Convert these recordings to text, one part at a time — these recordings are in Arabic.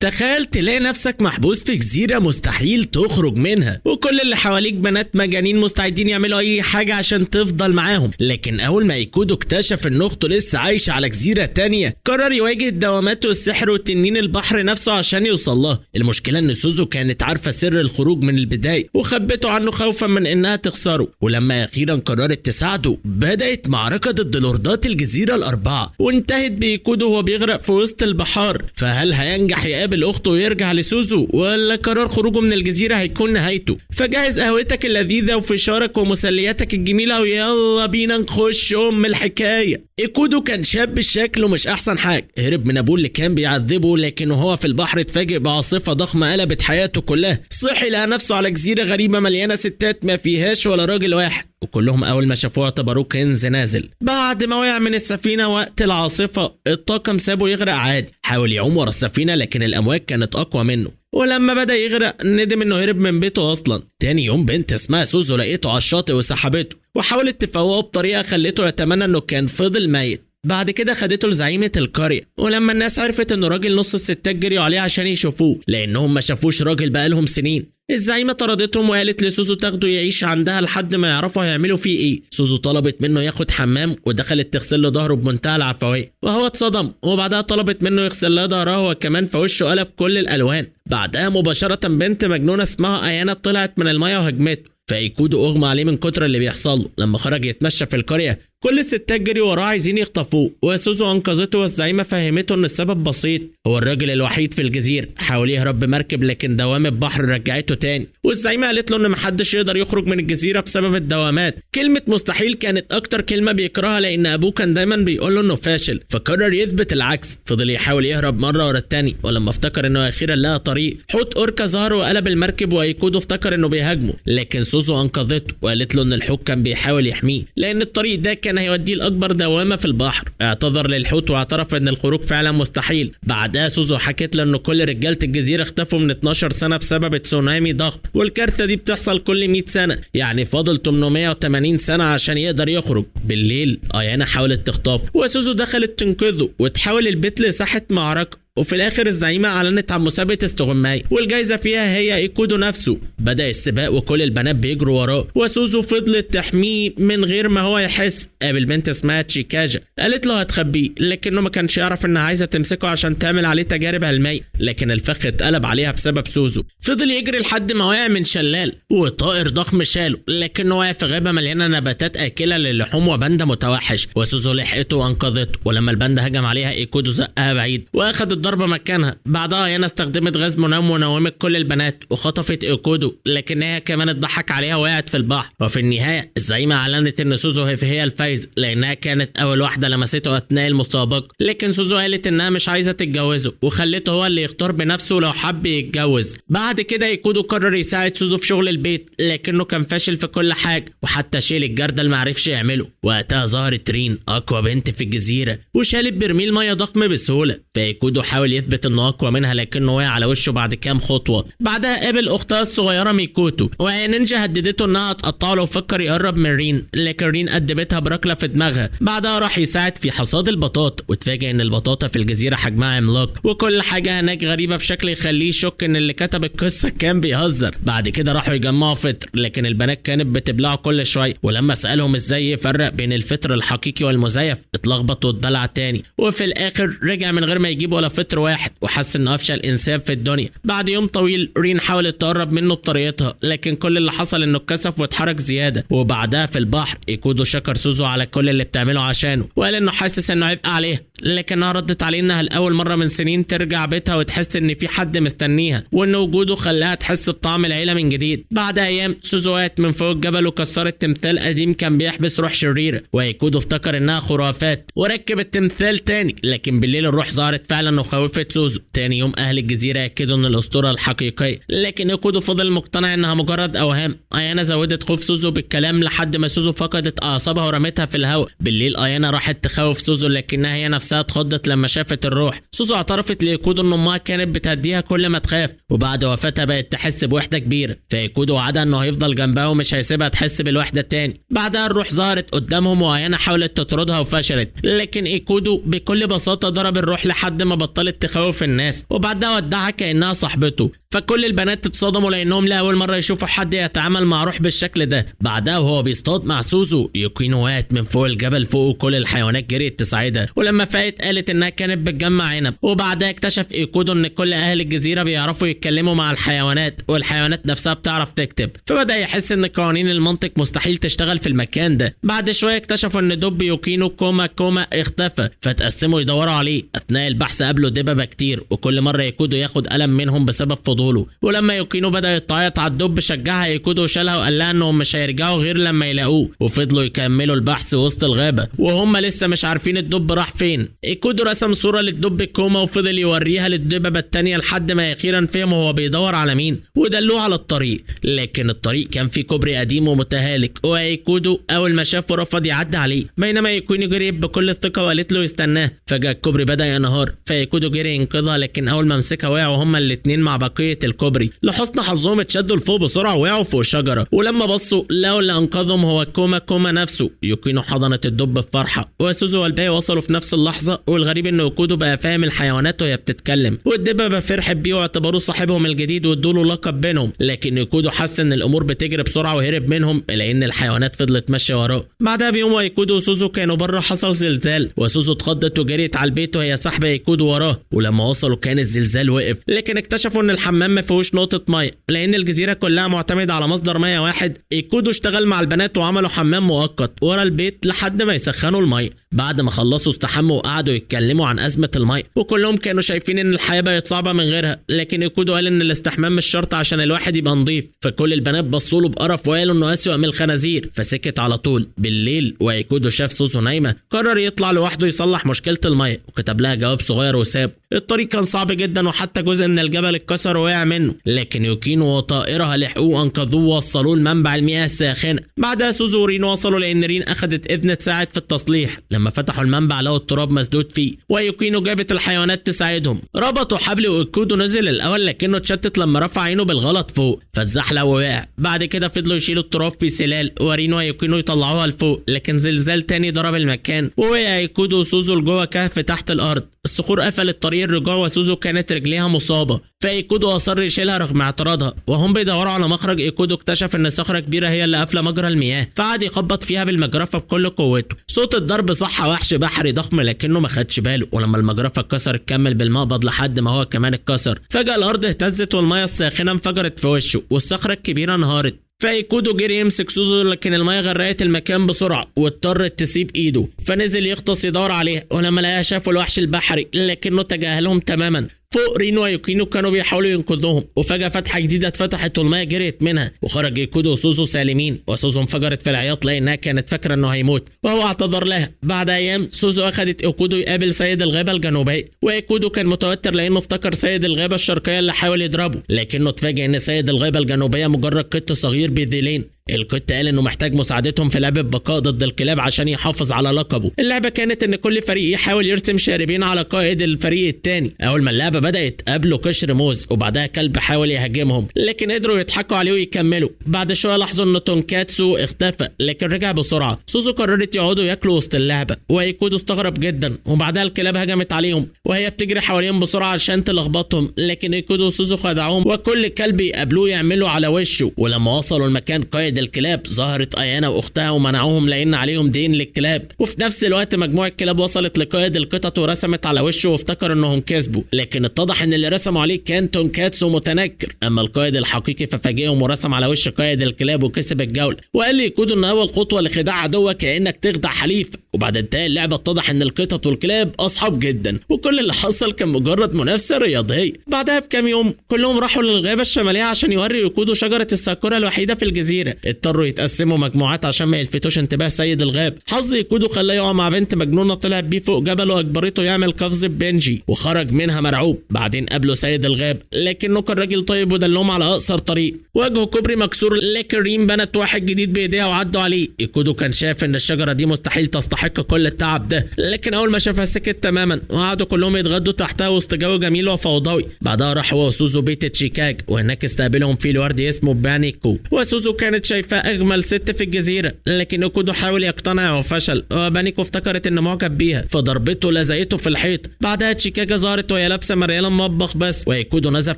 تخيل تلاقي نفسك محبوس في جزيرة مستحيل تخرج منها، وكل اللي حواليك بنات مجانين مستعدين يعملوا اي حاجة عشان تفضل معاهم. لكن اول ما ايكودو اكتشف ان اخته لسه عايشة على جزيرة تانية، قرر يواجه الدوامات والسحر وتنين البحر نفسه عشان يوصل لها. المشكلة ان سوزو كانت عارفة سر الخروج من البداية وخبته عنه خوفا من انها تخسره، ولما اخيرا قررت تساعده بدأت معركة ضد لوردات الجزيرة الاربعة، وانتهت بايكودو وهو بيغرق في وسط البحار. فهل هينجح يقابل اخته ويرجع لسوزو، ولا قرار خروجه من الجزيرة هيكون نهايته؟ فجهز قهوتك اللذيذة وفشارك ومسلياتك الجميلة ويلا بينا نخش الحكاية. ايكودو كان شاب الشكل ومش احسن حاجة، هرب من ابوه اللي كان بيعذبه، لكن وهو في البحر اتفاجئ بعاصفة ضخمة قلبت حياته كلها. صحي لقى نفسه على جزيرة غريبة مليانة ستات ما فيهاش ولا راجل واحد، وكلهم اول ما شافوه اعتبروه كنز نازل. بعد ما وقع من السفينة وقت العاصفة، الطاقم سابه يغرق عادي. حاول يعوم ورا السفينة لكن الامواج كانت اقوى منه، ولما بدأ يغرق ندم انه هرب من بيته اصلا. تاني يوم بنت اسمها سوزو لقيته على الشاطئ وسحبته، وحاولت تفوقه بطريقة خلته يتمنى انه كان فضل ميت. بعد كده خدته لزعيمة القرية، ولما الناس عرفت انه راجل نص الستات جريوا عليه عشان يشوفوه لانهم ما شافوش راجل بقالهم سنين. الزعيمة طردتهم وقالت لسوزو تاخده يعيش عندها لحد ما يعرفوا هيعملوا فيه ايه. سوزو طلبت منه ياخد حمام ودخلت تغسل له ظهره بمنتهى العفوية، وهو اتصدم، وبعدها طلبت منه يغسل لها ظهرها هو كمان، فوشه قلب كل الالوان. بعدها مباشرة بنت مجنونة اسمها ايانا طلعت من المية وهجمته، فايكودو اغمى عليه من كتر اللي بيحصل له. لما خرج يتمشى في القرية كل الستات جري وراه عايزين يخطفوه، وسوزو انقذته، والزعيمة فهمته ان السبب بسيط، هو الراجل الوحيد في الجزيرة حاول يهرب بمركب لكن دوامة البحر رجعته تاني. والزعيمة قالت له ان محدش يقدر يخرج من الجزيرة بسبب الدوامات. كلمة مستحيل كانت اكتر كلمة بيكرهها لان ابوه كان دايما بيقول له انه فاشل، فقرر يثبت العكس. فضل يحاول يهرب مرة ورا التاني، ولما افتكر انه اخيرا لقى طريق، حوت اوركا ظهر وقلب المركب، وايكودو افتكر انه بيهاجمه، لكن سوزو انقذته وقالت له ان الحوت كان بيحاول يحميه لان الطريق ده كان هيوديه لاكبر دوامة في البحر. اعتذر للحوت واعترف ان الخروج فعلا مستحيل. بعدها سوزو حكت له ان كل رجالة الجزيرة اختفوا من 12 سنة بسبب تسونامي ضغط، والكارثة دي بتحصل كل 100 سنة، يعني فاضل 880 سنة عشان يقدر يخرج. بالليل ايانا حاولت تخطفه، وسوزو دخلت تنقذه وتحول البيت لساحة معركة. وفي الاخر الزعيمة اعلنت عن مسابقة استغماية، والجايزة فيها هي ايكودو نفسه. بدأ السباق وكل البنات بيجروا وراه، وسوزو فضلت تحميه من غير ما هو يحس. قابل بنت اسمها تشيكاجا قالت له هتخبيه، لكنه ما كانش يعرف انها عايزة تمسكه عشان تعمل عليه تجارب علمية، لكن الفخ اتقلب عليها بسبب سوزو. فضل يجري لحد ما وقع من شلال وطائر ضخم شاله، لكنه وقع في غابة مليانة نباتات آكلة للحوم وباندا متوحش، وسوزو لحقته وانقذته. ولما الباندا هجم عليها ايكودو زقها بعيد واخد الضربة مكانها. بعدها ايانا استخدمت غاز منوم ونومت كل البنات وخطفت ايكودو، لكنها كمان اتضحك عليها وقعت في البحر. وفي النهاية الزعيمة اعلنت ان سوزو هي الفايز لانها كانت اول واحدة لمسته اثناء المسابقة، لكن سوزو قالت انها مش عايزة تتجوزه وخلته هو اللي يختار بنفسه لو حب يتجوز. بعد كده ايكودو قرر يساعد سوزو في شغل البيت، لكنه كان فاشل في كل حاجة، وحتى شيل الجردل معرفش يعمله. وقتها ظهرت رين اقوى بنت في الجزيرة وشالت برميل مية ضخم بسهولة، فايكودو حاول يثبت انه اقوى منها لكنه وقع على وشه بعد كام خطوه. بعدها قابل اختها الصغيره ميكوتو، وهي نينجا هددته انها هتقطعه لو فكر يقرب من رين، لكن رين قدمتها بركله في دماغها. بعدها راح يساعد في حصاد البطاطا، واتفاجئ ان البطاطا في الجزيره حجمها عملاق، وكل حاجه هناك غريبه بشكل يخليه يشك ان اللي كتب القصه كان بيهزر. بعد كده راحوا يجمعوا فطر، لكن البنات كانت بتبلعه كل شويه، ولما سالهم ازاي يفرق بين الفطر الحقيقي والمزيف اتلخبط واتدلع تاني. وفي الاخر رجع من غير ما يجيب ولا فطر واحد، وحس انه افشل انسان في الدنيا. بعد يوم طويل رين حاولت تقرب منه بطريقتها، لكن كل اللي حصل انه اتكسف واتحرك زياده. وبعدها في البحر ايكودو شكر سوزو على كل اللي بتعمله عشانه، وقال انه حاسس انه عبء عليها، لكنها ردت عليه انها لاول مره من سنين ترجع بيتها وتحس ان في حد مستنيها، وان وجوده خلاها تحس بطعم العيله من جديد. بعد ايام سوزو وقعت من فوق الجبل وكسرت تمثال قديم كان بيحبس روح شريره، وايكودو افتكر انها خرافات وركب التمثال تاني، لكن بالليل الروح ظهرت فعلا وخوفت سوزو. تاني يوم اهل الجزيره اكدوا ان الاسطوره الحقيقيه، لكن ايكودو فضل مقتنع انها مجرد اوهام. ايانا زودت خوف سوزو بالكلام لحد ما سوزو فقدت اعصابها ورمتها في الهواء. بالليل ايانا راحت تخوف سوزو، لكنها هي نفسها اتخضت لما شافت الروح. سوزو اعترفت لايكودو ان امها كانت بتهديها كل ما تخاف، وبعد وفاتها بقت تحس بوحده كبيره، فايكودو وعدها انه هيفضل جنبها ومش هيسيبها تحس بالوحده تاني. بعدها الروح ظهرت قدامهم، وايانا حاولت تطردها وفشلت، لكن ايكودو بكل بساطه ضرب الروح لحد ما بطلت بطلت تخوف الناس، وبعدها ودعها كأنها صاحبته. فكل البنات اتصدموا لانهم لاول مره يشوفوا حد يتعامل مع روح بالشكل ده. بعدها وهو بيصطاد مع سوزو، يوكينو وقعت من فوق الجبل فوق وكل الحيوانات جريت تساعدها، ولما فاقت قالت انها كانت بتجمع عنب. وبعدها اكتشف ايكودو ان كل اهل الجزيره بيعرفوا يتكلموا مع الحيوانات، والحيوانات نفسها بتعرف تكتب. فبدا يحس ان قوانين المنطق مستحيل تشتغل في المكان ده. بعد شويه اكتشفوا ان دب يوكينو كوما اختفى، فتقسموا يدوروا عليه. اثناء البحث قابلوا دببه كتير، وكل مره ايكودو ياخد قلم منهم بسبب فضوله. ولما يوكينو بدا يتعيط على الدب شجعها ايكودو وشالها وقال لها انهم مش هيرجعوا غير لما يلاقوه. وفضلوا يكملوا البحث وسط الغابه وهم لسه مش عارفين الدب راح فين. ايكودو رسم صوره للدب كوما وفضل يوريها للدببه التانيه لحد ما اخيرا فهم هو بيدور على مين، ودلوه على الطريق. لكن الطريق كان فيه كوبري قديم ومتهالك، وايكودو اول ما شافه رفض يعدي عليه، بينما يوكينو جري بكل الثقه وقالت له يستناه. فجاه الكوبري بدا ينهار، فايكودو جري ينقذها، لكن اول ما مسكها وقعوا هما الاثنين مع بقيه الكوبري. لحسن حظهم اتشدوا لفوق بسرعه وقعوا فوق شجره، ولما بصوا لقوا اللي انقذهم هو كوما نفسه. يوكينو حضنت الدب بفرحه، وسوزو والباقي وصلوا في نفس اللحظه. والغريب ان ايكودو بقى فاهم الحيوانات وهي بتتكلم، والدببه فرحت بيه واعتبروه صاحبهم الجديد وادوا له لقب بينهم. لكن ايكودو حس ان الامور بتجري بسرعه وهرب منهم، لان الحيوانات فضلت ماشيه وراه. بعدها بيوم ايكودو وسوزو كانوا بره حصل زلزال، وسوزو اتخضت وجريت على البيت وهي ساحبه ايكودو وراه. ولما وصلوا كان الزلزال وقف، لكن اكتشفوا ان الحمام ما فيهوش نقطه ميه، لان الجزيره كلها معتمده على مصدر ميه واحد. ايكودو اشتغل مع البنات وعملوا حمام مؤقت ورا البيت لحد ما يسخنوا الميه. بعد ما خلصوا استحموا وقعدوا يتكلموا عن ازمه الميه، وكلهم كانوا شايفين ان الحياه بقت صعبه من غيرها. لكن ايكودو قال ان الاستحمام مش شرط عشان الواحد يبقى نظيف. فكل البنات بصوا له بقرف وقالوا انه اسوأ من الخنازير، فسكت على طول. بالليل وايكودو شاف سوزو نايمه، قرر يطلع لوحده يصلح مشكله الميه، وكتب لها جواب صغير وسابه. الطريق كان صعب جدا، وحتى جزء من الجبل اتكسر ووقع منه، لكن يوكينو وطائرها لحقوه وانقذوه ووصلوه لمنبع المياه الساخنه. بعدها سوزو ورين وصلوا لان رين اخذت اذن تساعد في التصليح. لما فتحوا المنبع لقوا التراب مسدود فيه، ويوكينو جابت الحيوانات تساعدهم. ربطوا حبل وايكودو نزل الاول، لكنه اتشتت لما رفع عينه بالغلط فوق فاتزحلق ووقع. بعد كده فضلوا يشيلوا التراب في سلال، ورين ويوكينو يطلعوها لفوق، لكن زلزال تاني ضرب المكان، ووقع ايكودو وسوزو لجوه كهف تحت الارض. الصخور قفلت طريق الرجوع، وسوزو كانت رجليها مصابه، فايكودو اصر يشيلها رغم اعتراضها. وهم بيدوروا على مخرج، ايكودو اكتشف ان صخره كبيره هي اللي قافله مجرى المياه، فقعد يخبط فيها بالمجرفه بكل قوته. صوت الضرب صح وحش بحري ضخم، لكنه ما خدش باله. ولما المجرفه اتكسرت كمل بالمقبض لحد ما هو كمان اتكسر. فجاه الارض اهتزت والميه الساخنه انفجرت في وشه، والصخره الكبيره انهارت. فايكودو جري يمسك سوزو، لكن الميه غرقت المكان بسرعه واضطرت تسيب ايده. فنزل يغطس يدور عليها، ولما لقاها شافوا الوحش البحري، لكنه تجاهلهم تماما. فوق رين ويوكينو كانوا بيحاولوا ينقذوهم، وفجاه فتحه جديده اتفتحت والميه جريت منها، وخرج ايكودو وسوزو سالمين. وسوزو انفجرت في العياط لانها كانت فاكره انه هيموت، وهو اعتذر لها. بعد ايام سوزو اخذت ايكودو يقابل سيد الغابه الجنوبيه، وايكودو كان متوتر لانه افتكر سيد الغابه الشرقيه اللي حاول يضربه، لكنه اتفاجئ ان سيد الغابه الجنوبيه مجرد قط صغير بذيلين. القط قال انه محتاج مساعدتهم في لعبه بقاء ضد الكلاب عشان يحافظ على لقبه. اللعبه كانت ان كل فريق يحاول يرسم شاربين على قائد الفريق الثاني. اول ما اللعبه بدات قابلوا قشر موز، وبعدها كلب حاول يهاجمهم، لكن قدروا يضحكوا عليه ويكملوا. بعد شويه لاحظوا ان تونكاتسو اختفى، لكن رجع بسرعه. سوزو قررت يقعدوا ياكلوا وسط اللعبه، وايكودو استغرب جدا. وبعدها الكلاب هجمت عليهم وهي بتجري حواليهم بسرعه عشان تلخبطهم، لكن ايكودو وسوزو خدعوهم، وكل كلب يقابلوه يعملوا على وشه. ولما وصلوا المكان قائد الكلاب، ظهرت ايانا واختها ومنعوهم لان عليهم دين للكلاب. وفي نفس الوقت مجموعه كلاب وصلت لقائد القطط ورسمت على وشه، وافتكر انهم كسبوا، لكن اتضح ان اللي رسموا عليه كان تونكاتسو متنكر. اما القائد الحقيقي ففاجئهم ورسم على وش قائد الكلاب وكسب الجوله، وقال لي يكودوا ان اول خطوه لخداع عدوك كانك تخدع حليفك. وبعد انتهاء اللعبه اتضح ان القطط والكلاب اصحاب جدا، وكل اللي حصل كان مجرد منافسه رياضيه. بعدها بكام يوم كلهم راحوا للغابه الشماليه عشان يوري يكودوا شجره الساكورا الوحيده في الجزيره. اضطروا يتقسموا مجموعات عشان ما يلفتوش انتباه سيد الغاب. حظ يكودو خلاه يقع مع بنت مجنونه طلعت بيه فوق جبل واجبرته يعمل قفز ببنجي، وخرج منها مرعوب. بعدين قابلوا سيد الغاب، لكنه كان راجل طيب ودلهم على اقصر طريق. واجهوا كوبري مكسور، لكن ريم بنت واحد جديد بايديها وعدوا عليه. يكودو كان شاف ان الشجره دي مستحيل تستحق كل التعب ده، لكن اول ما شافها سكت تماما، وقعدوا كلهم يتغدوا تحتها وسط جو جميل وفوضوي. بعدها راح هو وسوزو بيت تشيكاج، وهناك استقبلهم فيه الوردي اسمه بانيكو. وسوزو كانت شايفاه اجمل ست في الجزيره، لكن ايكودو حاول يقتنع وفشل، وبانيكو افتكرت ان معجب بيها فضربته لزقته في الحيط. بعدها تشيكاغا ظهرت وهي لابسه مرياله المطبخ بس، وايكودو نزف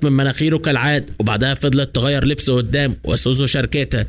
من مناخيره كالعاد، وبعدها فضلت تغير لبسه قدام وسوزو شاركتها.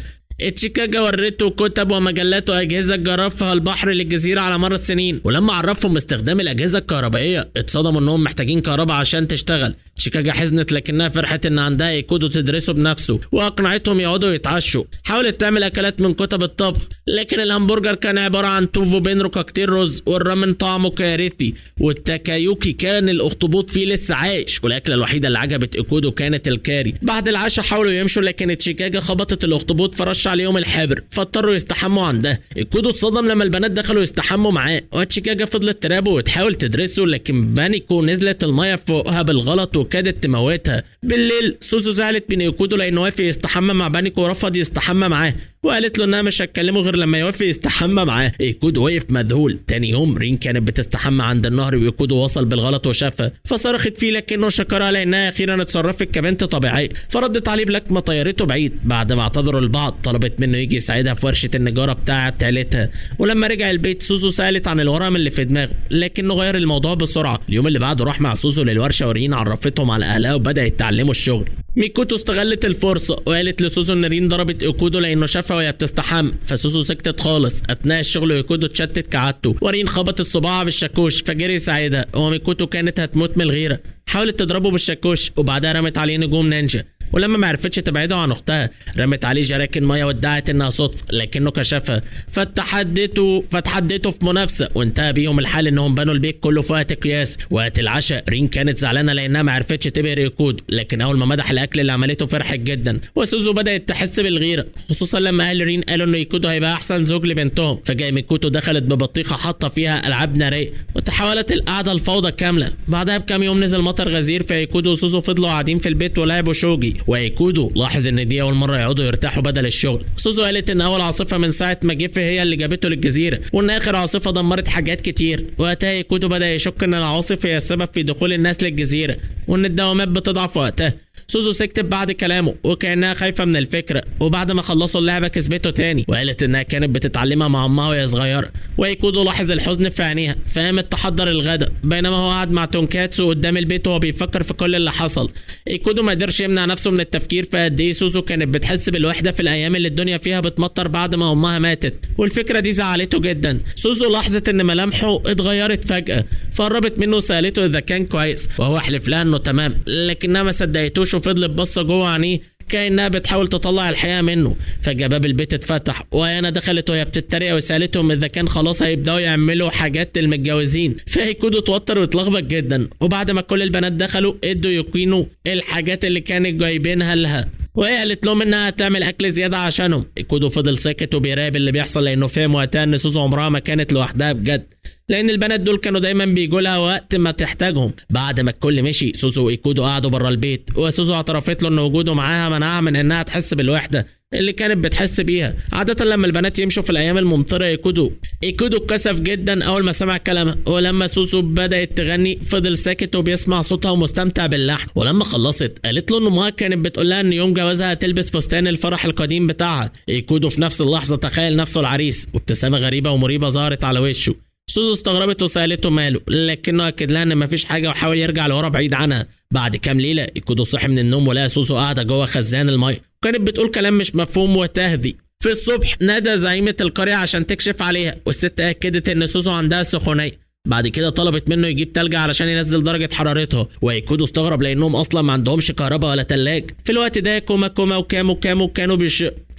تشيكاغا ورته كتب ومجلات واجهزه جرفها البحر للجزيره على مر السنين، ولما عرفهم استخدام الاجهزه الكهربائيه اتصدموا انهم محتاجين كهرباء عشان تشتغل. تشيكاغا حزنت لكنها فرحت ان عندها ايكودو تدرسه بنفسه، واقنعتهم يقعدوا يتعشوا. حاولت تعمل اكلات من كتب الطبخ، لكن الهمبرجر كان عباره عن توفو بين ركاكتين رز، والرامن طعمه كارثي، والتاكايوكي كان الاخطبوط فيه لسه عايش، والاكله الوحيده اللي عجبت ايكودو كانت الكاري. بعد العشاء حاولوا يمشوا، لكن تشيكاغا خبطت الاخطبوط فرش عليهم الحبر، فاضطروا يستحموا عندها. ايكودو اتصدم لما البنات دخلوا يستحموا معاه، وتشيكاغا فضلت تراقبه وتحاول تدرسه، لكن بانيكو نزلت الميه فوقها بالغلط وكادت تموتها. بالليل سوزو زعلت من ايكودو لانه وافق يستحمى مع بانيكو ورفض يستحمى معاه، وقالت له انها مش هتكلمه غير لما يوافق يستحمى معاه. ايكودو وقف مذهول. تاني يوم رين كانت بتستحمى عند النهر، وايكودو وصل بالغلط وشافها فصرخت فيه، لكنه شكرها لانها اخيرا اتصرفت كبنت طبيعيه، فردت عليه بلكمه طيرته بعيد. بعد ما اعتذروا لبعض طلبت منه يجي يساعدها في ورشه النجاره بتاعه عيلتها. ولما رجع البيت سوزو سالت عن الورم اللي في دماغه، لكنه غير الموضوع بسرعه. اليوم اللي بعده راح مع سوزو للورشه، ورين عرفتهم على اهلها وبدات يتعلموا الشغل. ميكوتو استغلت الفرصه وقالت لسوزو ان رين ضربت ايكودو لانه شافها وهي بتستحمى، فسوزو سكتت خالص. اثناء الشغل ايكودو اتشتت كعادته، ورين خبطت صباعها بالشاكوش فجري يساعدها، وميكوتو كانت هتموت من الغيره. حاولت تضربه بالشاكوش وبعدها رمت عليه نجوم نينجا، ولما ما عرفتش تبعده عن اختها رمت عليه جراكن ميه وادعت انها صدفه، لكنه كشفها فتحدته في منافسه، وانتهى بيهم الحال انهم بنوا البيت كله في وقت قياس. وقت العشاء رين كانت زعلانه لانها ما عرفتش تبهر ايكودو، لكن اول ما مدح الاكل اللي عملته فرحت جدا. وسوزو بدات تحس بالغيره، خصوصا لما اهل رين قالوا ان ايكودو هيبقى احسن زوج لبنتهم. فجاء ميكوتو دخلت ببطيخه حاطه فيها العاب ناريه، وتحولت القعده لفوضى كامله. بعدها بكام يوم نزل مطر غزير، فايكودو وسوزو فضلوا قاعدين في البيت ولعبوا شوجي، وايكودو لاحظ ان دي اول مره يقعدوا يرتاحوا بدل الشغل. سوزو قالت ان اول عاصفه من ساعه ما جه هي اللي جابته للجزيره، وان اخر عاصفه دمرت حاجات كتير. وقتها ايكودو بدا يشك ان العواصف هي السبب في دخول الناس للجزيره، وان الدوامات بتضعف وقتها. سوزو سكتت بعد كلامه وكانها خايفه من الفكره، وبعد ما خلصوا اللعبه كسبته تاني، وقالت انها كانت بتتعلمها مع امها وهي صغيره. وايكودو لاحظ الحزن في عينيها فقامت تحضر الغداء، بينما هو قاعد مع تونكاتسو قدام البيت وهو بيفكر في كل اللي حصل. ايكودو ما قدرش يمنع نفسه من التفكير في قد ايه سوزو كانت بتحس بالوحده في الايام اللي الدنيا فيها بتمطر بعد ما امها ماتت، والفكره دي زعلته جدا. سوزو لاحظت ان ملامحه اتغيرت فجاه، فقربت منه وسالته اذا كان كويس، وهو حلف لها انه تمام، لكنها ما صدقتوش وفضلت باصه جوه عينيه كأنها بتحاول تطلع الحقيقة منه. فجأة باب البيت اتفتح، وأنا دخلت وهي بتتريق وسألتهم إذا كان خلاص هيبدأوا يعملوا حاجات المتجوزين. فايكودو اتوتر واتلخبط جدا، وبعد ما كل البنات دخلوا ادوا يوكينو الحاجات اللي كانت جايبينها لها، وهي قالت لهم انها هتعمل اكل زياده عشانهم. ايكودو فضل ساكت وبيراقب اللي بيحصل، لانه فهم وقتها ان سوزو عمرها ما كانت لوحدها بجد، لان البنات دول كانوا دايما بيجوا لها وقت ما تحتاجهم. بعد ما الكل مشي سوزو وايكودو قعدوا بره البيت، وسوزو اعترفت له ان وجوده معاها منعها من انها تحس بالوحده اللي كانت بتحس بيها. عادة لما البنات يمشوا في الايام الممطره ايكودو اتكسف جدا اول ما سمع كلامها، ولما سوسو بدات تغني فضل ساكت وبيسمع صوتها ومستمتع باللحن. ولما خلصت قالت له ان امها كانت بتقول لها ان يوم جوازها هتلبس فستان الفرح القديم بتاعها. ايكودو في نفس اللحظه تخيل نفسه العريس، وابتسامه غريبه ومريبه ظهرت على وشه. سوزو استغربت وسالته ماله، لكنه اكد لها ان مفيش حاجه وحاول يرجع لورا بعيد عنها. بعد كام ليله ايكودو صحي من النوم ولقى سوزو قاعده جوه خزان الميه، وكانت بتقول كلام مش مفهوم وتهذي. في الصبح نادى زعيمه القريه عشان تكشف عليها، والست اكدت ان سوزو عندها سخونيه. بعد كده طلبت منه يجيب تلج علشان ينزل درجه حرارتها، وايكودو استغرب لانهم اصلا ما عندهمش كهرباء ولا تلاج. في الوقت ده كوما وكامو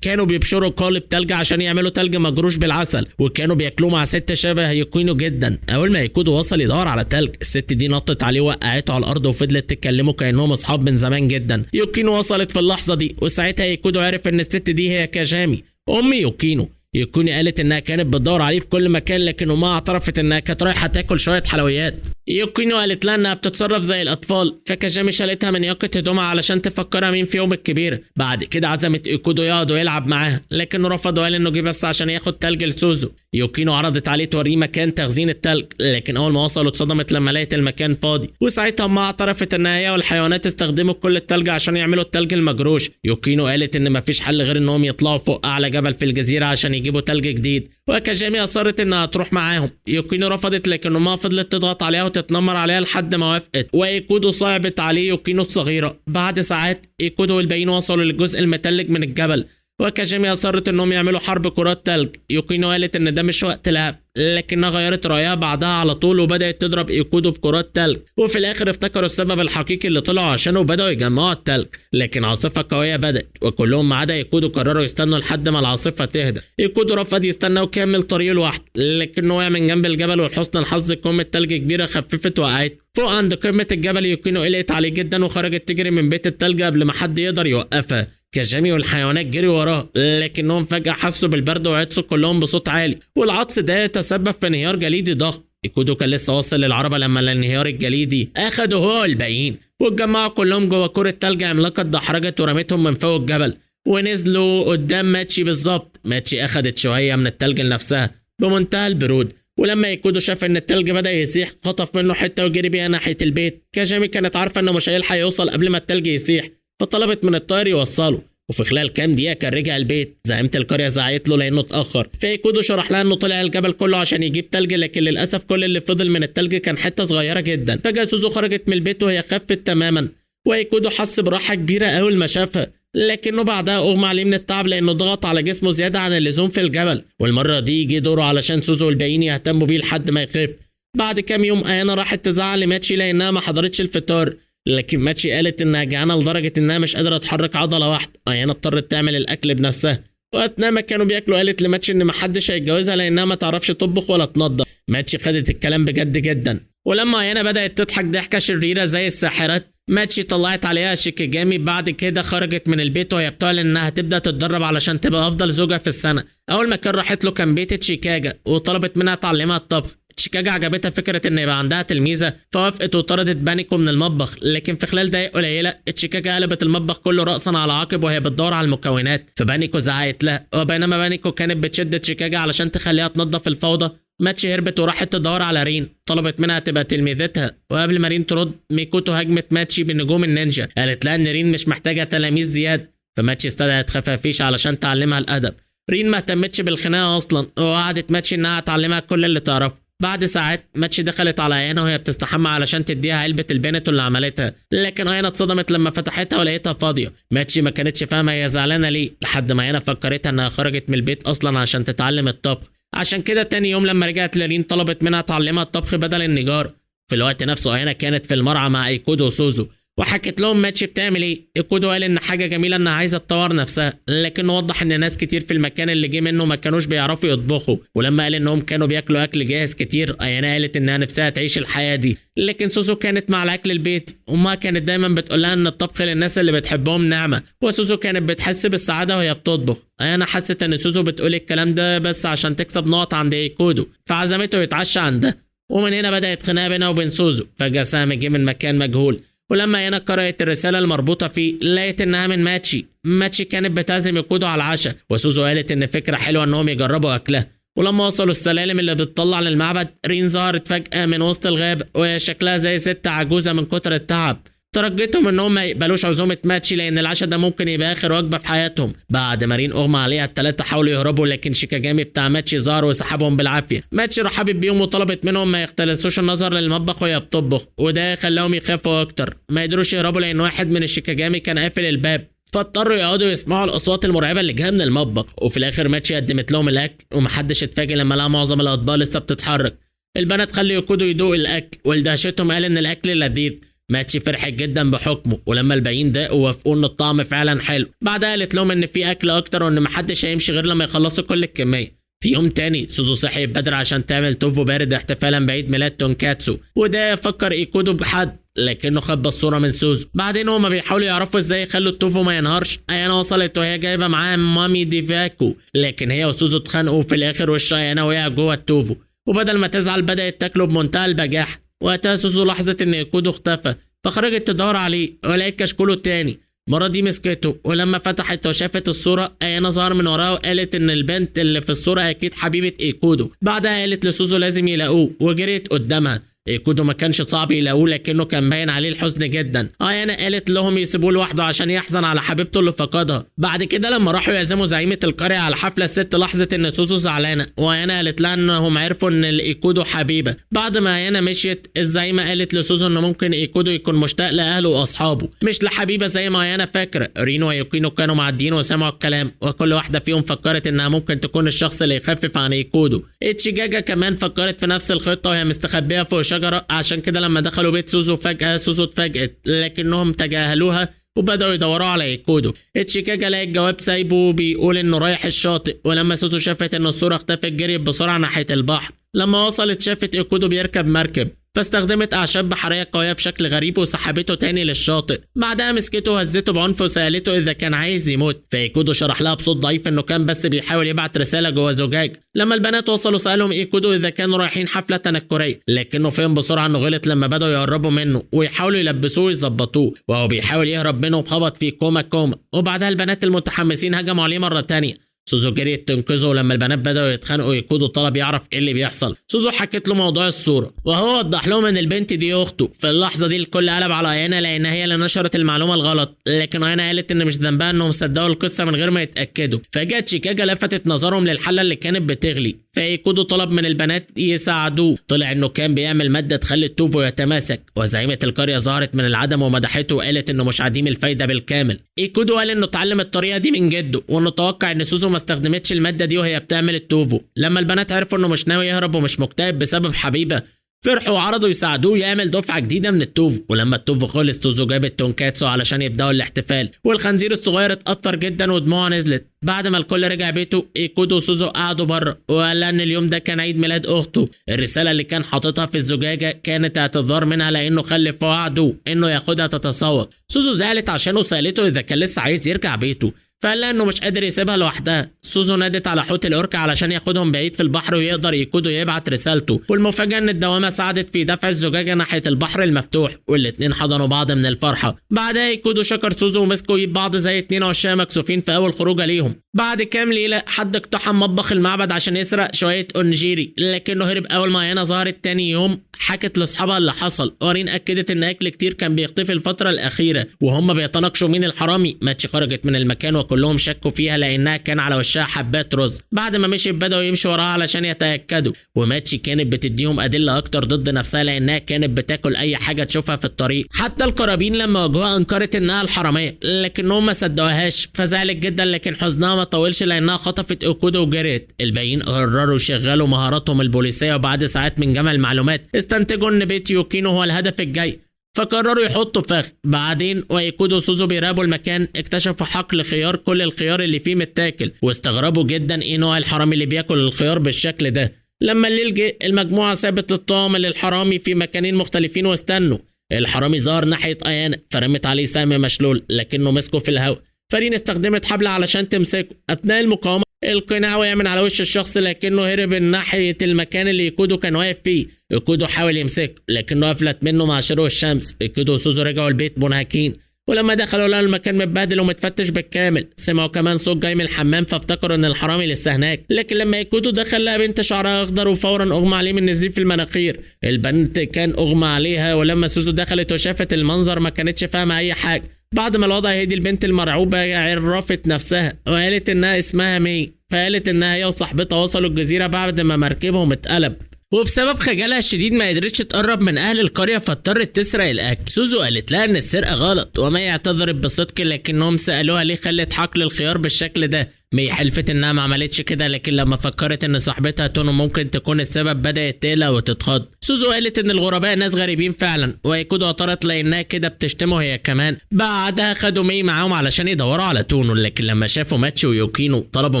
كانوا بيبشروا قالب تلج عشان يعملوا تلج مجروش بالعسل، وكانوا بياكلوه مع ست شبه يوكينو جدا. اول ما ايكودو وصل يدور على تلج، الست دي نطت عليه وقعته على الارض وفضلت تتكلموا كانهم اصحاب من زمان جدا. يوكينو وصلت في اللحظه دي، وساعتها ايكودو عرف ان الست دي هي كاجامي ام يوكينو. يوكوني قالت انها كانت بتدور عليه في كل مكان، لكن امها اعترفت انها كانت رايحه تاكل شويه حلويات. يوكوني قالت لها انها بتتصرف زي الاطفال، فكاجامي شالتها من ياقه هدومها علشان تفكرها مين فيهم الكبيره. بعد كده عزمت ايكودو يقعد ويلعب معاها، لكنه رفض وقال انه جه بس عشان ياخد تلج لسوزو. يوكينو عرضت عليه توريه مكان تخزين التلج، لكن اول ما وصلوا اتصدمت لما لقت المكان فاضي، وساعتها امها اعترفت انها هي والحيوانات استخدموا كل التلج عشان يعملوا التلج المجروش. يوكينو قالت ان مفيش حل غير انهم يطلعوا فوق اعلى جبل في الجزيره عشان يجيبوا تلج جديد، وكاجامي اصرت انها تروح معاهم. يوكينو رفضت، لكن امها فضلت تضغط عليها وتتنمر عليها لحد ما وافقت، وايكودو صعبت عليه يوكينو الصغيره. بعد ساعات ايكودو والباقيين وصلوا للجزء المتلج من الجبل، وكاجامي اصرت انهم يعملوا حرب كرات تلج. يوكينو قالت ان ده مش وقت لعب، لكنها غيرت رايها بعدها على طول وبدات تضرب ايكودو بكرات تلج، وفي الاخر افتكروا السبب الحقيقي اللي طلعوا عشانه وبداوا يجمعوا التلج. لكن عاصفه قويه بدات، وكلهم ما عدا ايكودو قرروا يستنوا لحد ما العاصفه تهدى. ايكودو رفض يستنى وكمل طريقه لوحده، لكنه وقع من جنب الجبل، ولحسن الحظ كمة تلج كبيره خففت وقعت فوق عند قمه الجبل. يوكينو قلقت عليه جدا وخرجت تجري من بيت التلج قبل ما حد يقدر يوقفها. كاجامي والحيوانات جري وراه، لكنهم فجأة حسوا بالبرد وعطسوا كلهم بصوت عالي، والعطس ده تسبب في انهيار جليدي ضخم. ايكودو كان لسه واصل للعربة لما الانهيار الجليدي اخده هو والباقيين، واتجمعوا كلهم جوه كرة تلج عملاقة اتدحرجت ورمتهم من فوق الجبل، ونزلوا قدام ماتشي بالظبط. ماتشي اخدت شوية من التلج لنفسها بمنتهى البرود، ولما ايكودو شاف ان التلج بدأ يسيح خطف منه حتة وجري بيها ناحية البيت. كاجامي كانت عارفة انه مش هيلحق يوصل قبل ما التلج يسيح، فطلبت من الطائر يوصله، وفي خلال كام دقيقة كان رجع البيت. زعيمة القرية زعقت له لأنه اتأخر، فايكودو شرح لها إنه طلع الجبل كله عشان يجيب تلج، لكن للأسف كل اللي فضل من التلج كان حتة صغيرة جدا. فجأة سوزو خرجت من البيت وهي خفت تماما، وايكودو حس براحة كبيرة أول ما شافها، لكنه بعدها أغمى عليه من التعب لأنه ضغط على جسمه زيادة عن اللزوم في الجبل. والمرة دي يجي دوره علشان سوزو والباقيين يهتموا بيه لحد ما يخف. بعد كام يوم أيانا راحت تزعل لماتشي لأنها ما حضرتش الفطار، لكن ماتشي قالت انها جعانه لدرجه انها مش قادره تحرك عضله واحده. ايانا اضطرت تعمل الاكل بنفسها، وقتها ما كانوا بياكلوا قالت لماتشي ان محدش هيتجوزها لانها ما تعرفش تطبخ ولا تنظف. ماتشي خدت الكلام بجد جدا، ولما ايانا بدات تضحك ضحكه شريره زي الساحرات ماتشي طلعت عليها شيكيجامي. بعد كده خرجت من البيت وهي بتعلن انها هتبدا تتدرب علشان تبقى افضل زوجه في السنه. اول مكان راحت له كان بيت تشيكاجا، وطلبت منها تعلمها الطبخ. تشيكاجا عجبتها فكره ان يبقى عندها تلميذه، فوافقت وطردت بانيكو من المطبخ. لكن في خلال دقايق قليله تشيكاجا قلبت المطبخ كله راسا على عقب وهي بتدور على المكونات، فبانيكو زعقت لها. وبينما بانيكو كانت بتشد تشيكاجا علشان تخليها تنظف الفوضى، ماتشي هربت وراحت تدور على رين، طلبت منها تبقى تلميذتها. وقبل ما رين ترد ميكوتو هجمت ماتشي بنجوم النينجا، قالت لها ان رين مش محتاجه تلاميذ زياده، فماتشي استدعت خفافيش علشان تعلمها الادب. رين ما اهتمتش بالخناقه اصلا، ووعدت ماتشي انها تعلمها كل اللي تعرفه. بعد ساعات ماتشي دخلت على ايانا وهي بتستحمى علشان تديها علبه البينتو اللي عملتها، لكن ايانا اتصدمت لما فتحتها ولقيتها فاضيه. ماتشي ما كانتش فاهمه هي زعلانه ليه، لحد ما ايانا فكرتها انها خرجت من البيت اصلا عشان تتعلم الطبخ. عشان كده تاني يوم لما رجعت لرين طلبت منها تعلمها الطبخ بدل النجار. في الوقت نفسه ايانا كانت في المرعى مع ايكودو وسوزو، وحكت لهم ماتشي بتعمل ايه. ايكودو قال ان حاجه جميله انها عايزه تطور نفسها، لكنه وضح ان ناس كتير في المكان اللي جه منه ما كانوش بيعرفوا يطبخوا. ولما قال انهم كانوا بياكلوا اكل جاهز كتير، ايانا قالت انها نفسها تعيش الحياه دي. لكن سوزو كانت مع الاكل البيت، وما كانت دايما بتقول لها ان الطبخ للناس اللي بتحبهم نعمه، وسوزو كانت بتحس بالسعاده وهي بتطبخ. ايانا حست ان سوزو بتقول الكلام ده بس عشان تكسب نقط عند ايكودو، فعزمته يتعشى عندها. ومن هنا بدات خناقه بينها وبين سوزو. فجاه سهم جه من مكان مجهول، ولما ايانا قرأت الرسالة المربوطة فيه لقيت انها من ماتشي. ماتشي كانت بتعزم يقودوا على العشاء، وسوزو قالت ان فكرة حلوة انهم يجربوا اكلها. ولما وصلوا السلالم اللي بتطلع للمعبد، رين ظهرت فجأة من وسط الغاب وهي شكلها زي ست عجوزة من كتر التعب. ترجتهم انهم ما يقبلوش عزومه ماتشي لان العشاء ده ممكن يبقى اخر وجبه في حياتهم. بعد ما رين اغمى عليها الثلاثه حاولوا يهربوا، لكن شيكاجامي بتاع ماتشي ظهر وسحبهم بالعافيه. ماتشي رحبت بيهم وطلبت منهم ما يختلسوش النظر للمطبخ وهي بتطبخ، وده خلاهم يخافوا اكتر. ما قدروش يهربوا لان واحد من الشيكاجامي كان قافل الباب، فاضطروا يقعدوا يسمعوا الاصوات المرعبه اللي جايه من المطبخ. وفي الاخر ماتشي قدمت لهم الاكل، ومحدش اتفاجئ لما لقى معظم الاطباق لسه بتتحرك. البنات خلوا يقودوا يدوق الاكل، ولدهشتهم قال ان الاكل لذيذ. ماتشي فرحت جدا بحكمه، ولما الباقيين دقوا وافقوا ان الطعم فعلا حلو. بعدها قالت لهم ان في اكل اكتر وان محدش هيمشي غير لما يخلصوا كل الكميه. في يوم تاني سوزو صحي بدري عشان تعمل توفو بارد احتفالا بعيد ميلاد تونكاتسو، وده فكر ايكودو بحد لكنه خبى الصوره من سوزو. بعدين هما بيحاولوا يعرفوا ازاي يخلوا التوفو ما ينهارش. ايانا وصلت وهي جايبه معاها مامي ديفاكو، لكن هي وسوزو اتخانقوا في الاخر ايانا وقع جوه التوفو، وبدل ما تزعل بدات تاكله بمنتهى البجاحه. وقتها سوزو لاحظت ان ايكودو اختفى، فخرجت تدور عليه ولقيت كشكوله التاني. المرة دي مسكته، ولما فتحت وشافت الصورة ايانا ظهر من وراها وقالت ان البنت اللي في الصورة اكيد حبيبة ايكودو. بعدها قالت لسوزو لازم يلاقوه وجريت قدامها. ايكودو ما كانش صعب يلاقوه لكنه كان باين عليه الحزن جدا. ايانا قالت لهم يسيبوه لوحده عشان يحزن على حبيبته اللي فقدها. بعد كده لما راحوا يعزموا زعيمة القرية على حفلة، الست لاحظت ان سوزو زعلانة، وايانا قالت لها انهم عرفوا ان ايكودو حبيبة. بعد ما ايانا مشيت، الزعيمة قالت لسوزو ان ممكن ايكودو يكون مشتاق لاهله واصحابه مش لحبيبة زي ما ايانا فاكرة. رينو ويوكينو كانوا معديين وسمعوا الكلام، وكل واحدة فيهم فكرت انها ممكن تكون الشخص اللي يخفف عن ايكودو. اتشيجاجا كمان فكرت في نفس الخطة وهي مستخبية فوق شجرة، عشان كده لما دخلوا بيت سوزو فجأة سوزو اتفاجئت، لكنهم تجاهلوها وبدأوا يدوروا على ايكودو. اتشيكاجا لقى الجواب سايبه بيقول انه رايح الشاطئ، ولما سوزو شافت ان الصورة اختفت جريت بسرعة ناحية البحر. لما وصلت شافت ايكودو بيركب مركب، فاستخدمت اعشاب بحريه قويه بشكل غريب وسحبته تاني للشاطئ. بعدها مسكته وهزته بعنف وسالته اذا كان عايز يموت، فايكودو شرح لها بصوت ضعيف انه كان بس بيحاول يبعت رساله جوه زجاج. لما البنات وصلوا سالهم ايكودو اذا كانوا رايحين حفله تنكريه، لكنه فهم بسرعه انه غلط لما بداوا يقربوا منه ويحاولوا يلبسوه ويظبطوه، وهو بيحاول يهرب منهم خبط فيه كوما. وبعدها البنات المتحمسين هجموا عليه مره تانية. سوزو جريت تنقذه. لما البنات بدأوا يتخانقوا ايكودو طلب يعرف ايه اللي بيحصل. سوزو حكت له موضوع الصورة، وهو وضح لهم ان البنت دي اخته. في اللحظة دي الكل قلب على ايانا لان هي اللي نشرت المعلومة الغلط، لكن ايانا قالت ان مش ذنبها انهم صدقوا القصة من غير ما يتأكدوا. فجأة تشيكاجا لفتت نظرهم للحلة اللي كانت بتغلي، فايكودو طلب من البنات يساعدوه. طلع انه كان بيعمل مادة تخلي التوفو يتماسك، وزعيمة القرية ظهرت من العدم ومدحته وقالت انه مش عديم الفايدة بالكامل. ايكودو قال انه اتعلم الطريقة دي من جده، وانه توقع ان سوزو ما استخدمتش المادة دي وهي بتعمل التوفو. لما البنات عرفوا انه مش ناوي يهرب ومش مكتئب بسبب حبيبة، فرحوا وعرضوا يساعدوه يعمل دفعة جديدة من التوفو. ولما التوفو خلص سوزو جاب التونكاتسو علشان يبدأوا الاحتفال، والخنزير الصغير اتأثر جدا ودموعه نزلت. بعد ما الكل رجع بيته، ايكودو وسوزو قعدوا بره، وقال ان اليوم ده كان عيد ميلاد اخته. الرسالة اللي كان حاططها في الزجاجة كانت اعتذار منها لانه خلف وعده انه ياخدها تتسوق. سوزو زعلت عشانه وسألته اذا كان لسه عايز يرجع بيته، فقال لها انه مش قادر يسيبها لوحدها. سوزو نادت على حوت الاوركا علشان ياخدهم بعيد في البحر ويقدر ايكودو يبعت رسالته، والمفاجاه ان الدوامه ساعدت في دفع الزجاجه ناحيه البحر المفتوح، والاتنين حضنوا بعض من الفرحه. بعدها ايكودو شكر سوزو ومسكوا ايد بعض زي اتنين عشاق مكسوفين في اول خروجه ليهم. بعد كام ليله حد اقتحم مطبخ المعبد عشان يسرق شويه اونجيري، لكنه هرب اول ما ايانا ظهرت تاني يوم. حكت لاصحابها اللي حصل، ورين اكدت ان اكل كتير كان بيختفي الفتره الاخيره وهم بيتناقشوا مين الحرامي. ماتشي خرجت من المكان وكلهم شكوا فيها لانها كان على وشها حبات رز. بعد ما مشي بدأوا يمشوا وراها علشان يتاكدوا، وماتشي كانت بتديهم ادله اكتر ضد نفسها لانها كانت بتاكل اي حاجه تشوفها في الطريق. حتى القرابين لما واجهوها انكرت انها الحراميه، لكنهم ما صدقوهاش فزعلت جدا، لكن حزنها ما طولش لانها خطفت ايكودو وجريت. الباقيين قرروا يشغلوا مهاراتهم البوليسيه، وبعد ساعات من جمع المعلومات استنتجوا ان بيت يوكينو هو الهدف الجاي، فقرروا يحطوا فخ. بعدين وايكودو وسوزو بيراقبوا المكان اكتشفوا حقل خيار كل الخيار اللي فيه متاكل، واستغربوا جدا ايه نوع الحرامي اللي بياكل الخيار بالشكل ده. لما الليل جه المجموعه سابت الطعم للحرامي في مكانين مختلفين واستنوا. الحرامي ظهر ناحيه ايانا فرمت عليه سهم مشلول لكنه مسكه في الهواء. فرين استخدمت حبل علشان تمسكه. اثناء المقاومه القناع وقع من على وش الشخص لكنه هرب ناحيه المكان اللي ايكودو كان واقف فيه. ايكودو حاول يمسكه لكنه افلت منه مع شروق الشمس. ايكودو وسوزو رجعوا البيت منهكين، ولما دخلوا لقوا المكان متبهدل ومتفتش بالكامل. سمعوا كمان صوت جاي من الحمام فافتكروا ان الحرامي لسه هناك، لكن لما ايكودو دخل لقى بنت شعرها اخضر وفورا اغمى عليه من نزيف في المناخير. البنت كان اغمى عليها، ولما سوزو دخلت وشافت المنظر ما كانتش فاهمه اي حاجه. بعد ما الوضع هدي البنت المرعوبه عرفت نفسها وقالت انها اسمها مي، فقالت انها هي وصاحبتها وصلوا الجزيره بعد ما مركبهم اتقلب، وبسبب خجلها الشديد ما قدرتش تقرب من اهل القريه فاضطرت تسرق الاكل. سوزو قالت لها ان السرقه غلط، وما اعتذرت بصدق، لكنهم سالوها ليه خلت حقل الخيار بالشكل ده مي حلفت انها ما عملتش كده، لكن لما فكرت ان صاحبتها تونو ممكن تكون السبب بدأت تقلق وتتخض. سوزو قالت ان الغرباء ناس غريبين فعلا، وايكودو اعترضت لانها كده بتشتمه هي كمان. بعدها خدوا مي معاهم علشان يدوروا على تونو، لكن لما شافوا ماتشي ويوكينو طلبوا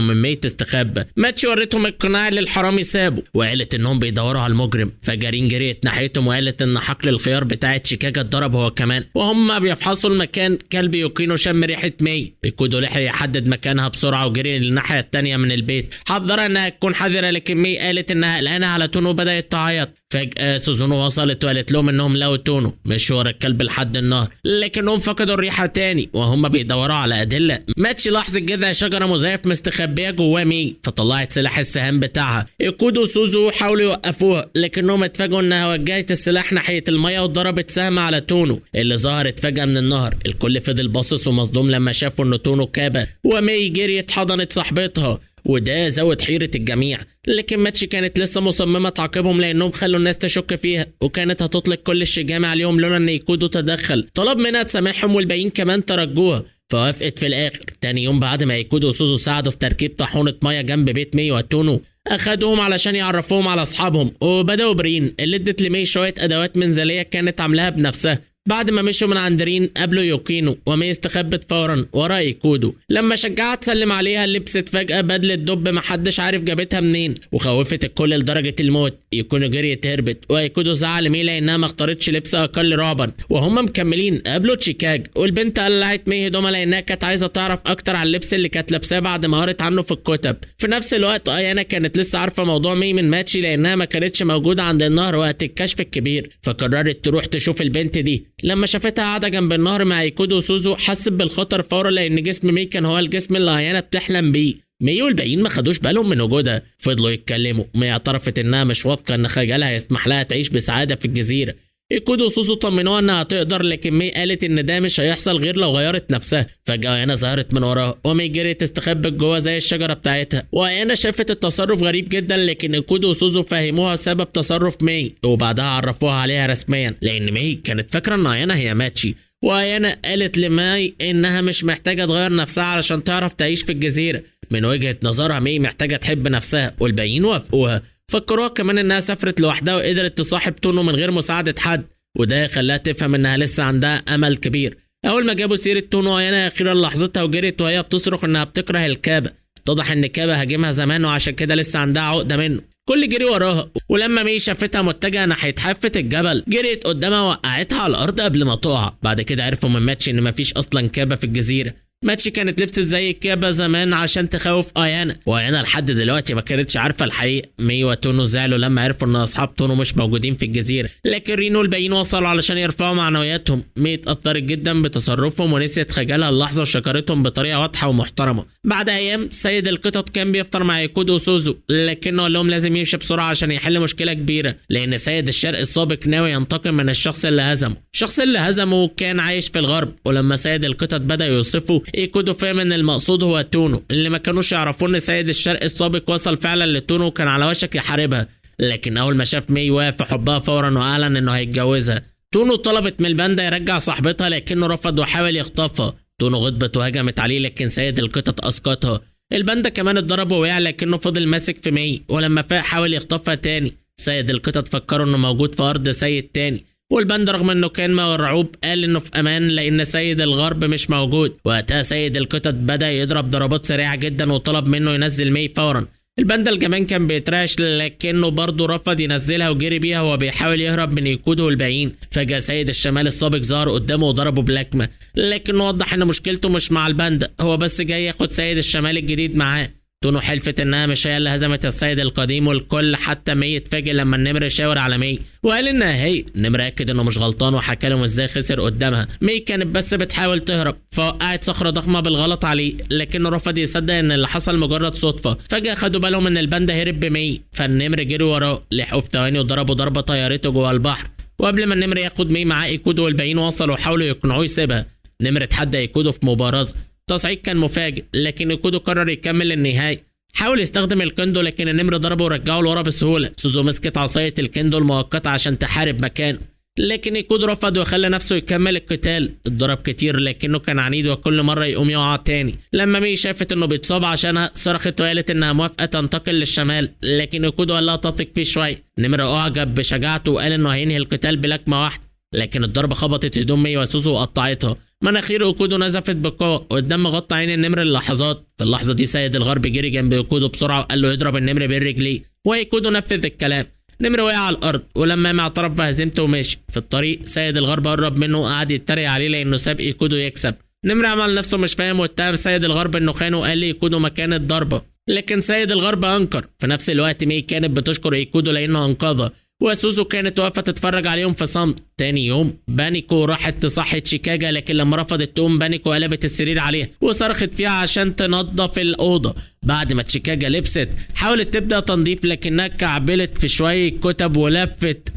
من مي تستخبى. ماتشي وريتهم القناع اللي الحرامي سابه وقالت انهم بيدوروا على المجرم، فجارين جريت ناحيتهم وقالت ان حقل الخيار بتاعه شيكاغا اتضرب هو كمان. وهم بيفحصوا المكان كلب يوكينو شم ريحه مي. ايكودو لحق يحدد مكانها بسرعه وجري للناحيه الثانيه من البيت، حذرها انها تكون حذره، لكن مي قالت انها قلقانه على تونو وبدات تعيط. فجأة سوزونو وصلت وقالت لهم انهم لقوا تونو مشوا ورا الكلب لحد النهر، لكنهم فقدوا الريحه تاني وهم بيدوروا على ادله. ماتشي لاحظت جذع شجره مزيف مستخبيه جواه مي، فطلعت سلاح السهام بتاعها. ايكودو وسوزو حاولوا يوقفوها، لكنهم اتفاجئوا انها وجهت السلاح ناحيه الميه وضربت سهم على تونو اللي ظهرت فجأة من النهر. الكل فضل باصص ومصدوم لما شافوا ان تونو كابه، ومي جريت حضنت صاحبتها، وده زود حيرة الجميع. لكن ماتشي كانت لسه مصممة تعاقبهم لانهم خلوا الناس تشك فيها، وكانت هتطلق كل الشجامة عليهم لولا ان ايكودو تدخل. طلب منها تسامحهم والباقيين كمان ترجوها، فوافقت في الاخر. تاني يوم بعد ما ايكودو وسوزو ساعدوا في تركيب طاحونة ميه جنب بيت مي وتونو، اخدوهم علشان يعرفوهم على اصحابهم، وبداوا برين اللي ادت لمي شوية ادوات منزلية كانت عاملاها بنفسها. بعد ما مشوا من عند رين قابلوا يوكينو، ومي استخبت فورا ورا ايكودو. لما شجعها تسلم عليها لبست فجأة بدلة دب محدش عارف جابتها منين، وخوفت الكل لدرجة الموت. يوكينو جريت هربت، وايكودو زعل مي لانها ما اختارتش لبس اقل رعبا. وهم مكملين قابلوا تشيكاج، والبنت قلعت مي هدومها لانها كانت عايزة تعرف اكتر عن اللبس اللي كانت لابساه بعد ما قرت عنه في الكتب. في نفس الوقت ايانا كانت لسه عارفة موضوع مي من ماتشي لانها ما كانتش موجودة عند النهر وقت الكشف الكبير، فقررت تروح تشوف البنت دي. لما شافتها قاعده جنب النهر مع ايكودو وسوزو حست بالخطر فورا، لان جسم مي كان هو الجسم اللي ايانا بتحلم بيه. مي والباقيين ما خدوش بالهم من وجودها، فضلوا يتكلموا. مي اعترفت انها مش واثقه ان خجلها يسمح لها تعيش بسعاده في الجزيره. ايكودو وسوزو طمنوها انها تقدر، لكن مي قالت ان ده مش هيحصل غير لو غيرت نفسها. فجأة ايانا ظهرت من وراها، ومي جريت تستخبى جوه زي الشجره بتاعتها. وايانا شافت التصرف غريب جدا، لكن ايكودو وسوزو فهموها سبب تصرف مي، وبعدها عرفوها عليها رسميا، لان مي كانت فاكره ان ايانا هي ماتشي. وايانا قالت لماي انها مش محتاجه تغير نفسها علشان تعرف تعيش في الجزيره. من وجهه نظرها مي محتاجه تحب نفسها، والباقيين وافقوها. فكروها كمان انها سافرت لوحدها وقدرت تصاحب تونو من غير مساعده حد، وده خلاها تفهم انها لسه عندها امل كبير. اول ما جابوا سيره تونو ايانا اخيرا لاحظتها وجريت وهي بتصرخ انها بتكره الكابه. اتضح ان كابه هاجمها زمان وعشان كده لسه عندها عقده منه. كل جري وراها، ولما مي شافتها متجهه ناحيه حافه الجبل جريت قدامها وقعتها على الارض قبل ما تقع. بعد كده عرفوا من ماتشي ان مفيش اصلا كابه في الجزيره. ماتشي كانت لبست زي الكابه زمان عشان تخوف ايانا، وايانا لحد دلوقتي ما كانتش عارفه الحقيقه. مي وتونو زعلوا لما عرفوا ان اصحاب تونو مش موجودين في الجزيره، لكن رينو والباقيين وصلوا علشان يرفعوا معنوياتهم. مي اتاثرت جدا بتصرفهم ونسيت خجلها اللحظه وشكرتهم بطريقه واضحه ومحترمه. بعد ايام سيد القطط كان بيفطر مع ايكودو وسوزو، لكنه قال لهم لازم يمشي بسرعه عشان يحل مشكله كبيره، لان سيد الشرق السابق ناوي ينتقم من الشخص اللي هزمه. الشخص اللي هزمه كان عايش في الغرب، ولما سيد القطط بدا يوصفه ايكودو فهم ان المقصود هو تونو، اللي ما كانوش يعرفوا ان سيد الشرق السابق وصل فعلا لتونو وكان على وشك يحاربها. لكن اول ما شاف مي وقف في حبها فورا واعلن انه هيتجوزها. تونو طلبت من الباندا يرجع صاحبتها لكنه رفض وحاول يخطفها. تونو غضبت وهجمت عليه، لكن سيد القطط اسقطها. الباندا كمان اتضرب ووقع، لكنه فضل ماسك في مي، ولما فاق حاول يخطفها تاني. سيد القطط فكروا انه موجود في ارض سيد تاني، والبند رغم انه كان مرعوب قال انه في امان لان سيد الغرب مش موجود. وقتها سيد القطط بدا يضرب ضربات سريعه جدا وطلب منه ينزل مي فورا. البند الجمان كان بيترعش، لكنه برضه رفض ينزلها وجري بيها وهو بيحاول يهرب من ايكودو والباقيين. فجأة سيد الشمال السابق ظهر قدامه وضربه بلكمه، لكنه وضح ان مشكلته مش مع البند، هو بس جاي ياخد سيد الشمال الجديد معاه. تونو حلفت انها مش هي اللي هزمت السيد القديم، والكل حتى مي اتفاجئ لما النمر شاور على مي وقال انها هي. النمر اكد انه مش غلطان وحكى لهم ازاي خسر قدامها. مي كانت بس بتحاول تهرب، فوقعت صخره ضخمه بالغلط عليه، لكنه رفض يصدق ان اللي حصل مجرد صدفه. فجاه خدوا بالهم ان الباندا هرب بمي، فالنمر جري وراه، لحقوا في ثواني وضربوا ضربه طيارته جوه البحر. وقبل ما النمر ياخد مي معاه ايكودو والباقيين وصلوا وحاولوا يقنعوه يسيبها. النمر اتحدى ايكودو في مبارزه. التصعيد كان مفاجئ، لكن ايكودو قرر يكمل للنهايه. حاول يستخدم الكندو، لكن النمر ضربه ورجعه لورا بسهوله. سوزو مسكت عصايه الكندو المؤقته عشان تحارب مكانه، لكن ايكودو رفض وخلى نفسه يكمل القتال. اتضرب كتير لكنه كان عنيد وكل مرة يقوم يقع تاني. لما مي شافت انه بيتصاب عشانها صرخت وقالت انها موافقة تنتقل للشمال، لكن ايكودو قال لها تثق فيه شوية. نمر اعجب بشجاعته وقال انه هينهي القتال بلكمة واحدة، لكن الضربة خبطت هدوم مي وسوزو وقطعتها. مناخير ايكودو نزفت بقوة والدم غطى عين النمر للحظات. في اللحظة دي سيد الغرب جري جنب ايكودو بسرعة وقال له يضرب النمر بين رجليه، وايكودو نفذ الكلام. نمر وقع على الارض ولما ما اعترف بهزيمته وماشي. في الطريق سيد الغرب قرب منه وقعد يتريق عليه لانه ساب ايكودو يكسب. نمر عمل نفسه مش فاهم واتهم سيد الغرب انه خانه وقال لي ايكودو مكان الضربة، لكن سيد الغرب انكر. في نفس الوقت مي كانت بتشكر ايكودو لانه انقذها، وسوزو كانت واقفه تتفرج عليهم في صمت. تاني يوم بانيكو راحت تصحي تشيكاغا، لكن لما رفضت تقوم بانيكو قلبت السرير عليها وصرخت فيها عشان تنظف الاوضه. بعد ما تشيكاغا لبست حاولت تبدا تنظيف، لكنها كعبلت في شويه كتب ولفت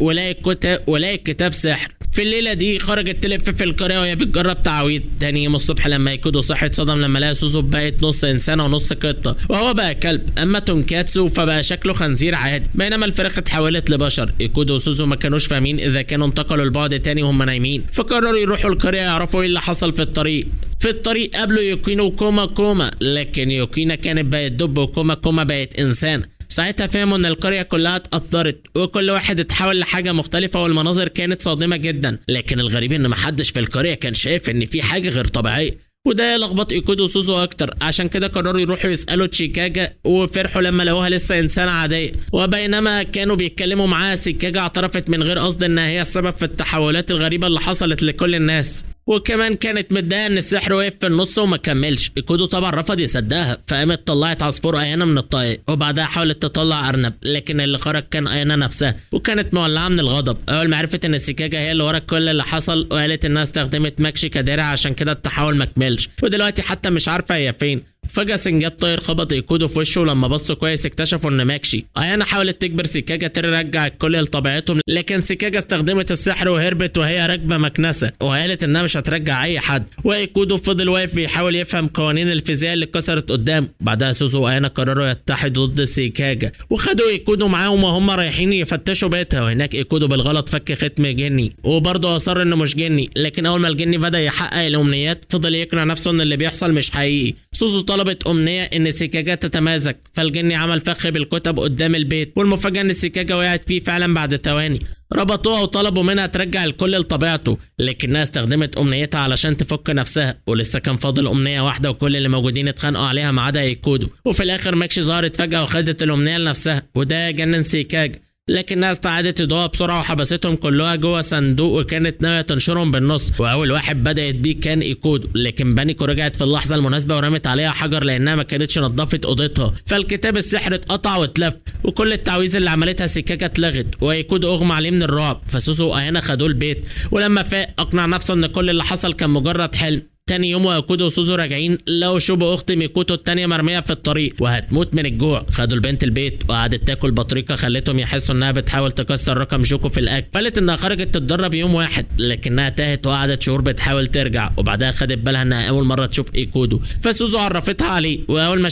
ولاقي كتاب سحر. في الليله دي خرجت تلف في القريه وهي بتجرب تعويض. تاني يوم الصبح لما ايكودو صحت صدم لما لقى سوزو بقت نص انسانه ونص قطه، وهو بقى كلب. اما تونكاتسو فبقى شكله خنزير عادي، بينما الفراخ اتحولت لبشر. ايكودو وسوزو ما كانوش فاهمين اذا كانوا انتقلوا لبعد تاني وهم نايمين، فقرروا يروحوا القريه يعرفوا ايه اللي حصل في الطريق. في الطريق قابلوا يوكينا وكوما كوما، لكن يوكينا كانت بقت دب وكوما كوما بقت انسان. ساعتها فهموا ان القرية كلها اتأثرت وكل واحد اتحول لحاجة مختلفة، والمناظر كانت صادمة جدا. لكن الغريب ان محدش في القرية كان شايف ان في حاجة غير طبيعية، وده لخبط ايكودو وسوزو اكتر. عشان كده قرروا يروحوا يسالوا تشيكاغا وفرحوا لما لقوها لسه انسانه عاديه. وبينما كانوا بيتكلموا معاها تشيكاغا اعترفت من غير قصد انها هي السبب في التحولات الغريبه اللي حصلت لكل الناس، وكمان كانت متضايقه ان السحر وقف في النص وما كملش. ايكودو طبعا رفض يصدقها، فقامت طلعت عصفور ايانا من الطائق وبعدها حاولت تطلع ارنب، لكن اللي خرج كان ايانا نفسها وكانت مولعه من الغضب. اول ما عرفت ان تشيكاغا هي اللي ورا كل اللي حصل وقالت انها استخدمت مكشي كدرع عشان كده التحول ما كملش، ودلوقتي حتى مش عارفه هي فين. فجأة سنجاب طاير خبط ايكودو في وشه، ولما بصوا كويس اكتشفوا ان ماكشي. ايانا حاولت تجبر تشيكاغا ترجع الكل لطبيعتهم، لكن تشيكاغا استخدمت السحر وهربت وهي راكبه مكنسه، وقالت انها مش هترجع اي حد. وايكودو فضل واقف بيحاول يفهم قوانين الفيزياء اللي اتكسرت قدامه. بعدها سوزو وايانا قرروا يتحدوا ضد تشيكاغا وخدوا ايكودو معاهم وهم رايحين يفتشوا بيتها، وهناك ايكودو بالغلط فك ختم جني وبرضه اصر انه مش جني. لكن اول ما الجني بدا يحقق الامنيات فضل يقنع نفسه ان اللي بيحصل مش حقيقي. سوزو طلبت امنيه ان تشيكاغا تتمازج، فالجني عمل فخ بالكتب قدام البيت، والمفاجاه ان تشيكاغا وقعت فيه فعلا بعد ثواني. ربطوها وطلبوا منها ترجع الكل لطبيعته، لكنها استخدمت امنيتها علشان تفك نفسها، ولسه كان فاضل امنيه واحده وكل اللي موجودين اتخانقوا عليها ما عدا ايكودو. وفي الاخر ماكشي ظهرت فجاه وخدت الامنيه لنفسها، وده جنن تشيكاغا، لكنها استعادت يدوها بسرعه وحبستهم كلها جوه صندوق وكانت ناويه تنشرهم بالنص. واول واحد بدات بيه كان ايكودو، لكن بانيكو رجعت في اللحظه المناسبه ورمت عليها حجر لانها ما كانتش نظفت اوضتها، فالكتاب السحر اتقطع واتلف وكل التعويذ اللي عملتها تشيكاغا اتلغت، وايكودو اغمى عليه من الرعب. فسوسو وايانا خدوه البيت، ولما فاق اقنع نفسه ان كل اللي حصل كان مجرد حلم. تاني يوم وايكودو وسوزو راجعين لقوا شوبو اخت ميكوتو التانية مرميه في الطريق وهتموت من الجوع. خدوا البنت البيت وقعدت تاكل بطريقه خلتهم يحسوا انها بتحاول تكسر رقم جوكو في الاكل. قالت انها خرجت تتدرب يوم واحد لكنها تاهت وقعدت شهور بتحاول ترجع، وبعدها خدت بالها انها اول مره تشوف ايكودو، فسوزو عرفتها عليه. واول ما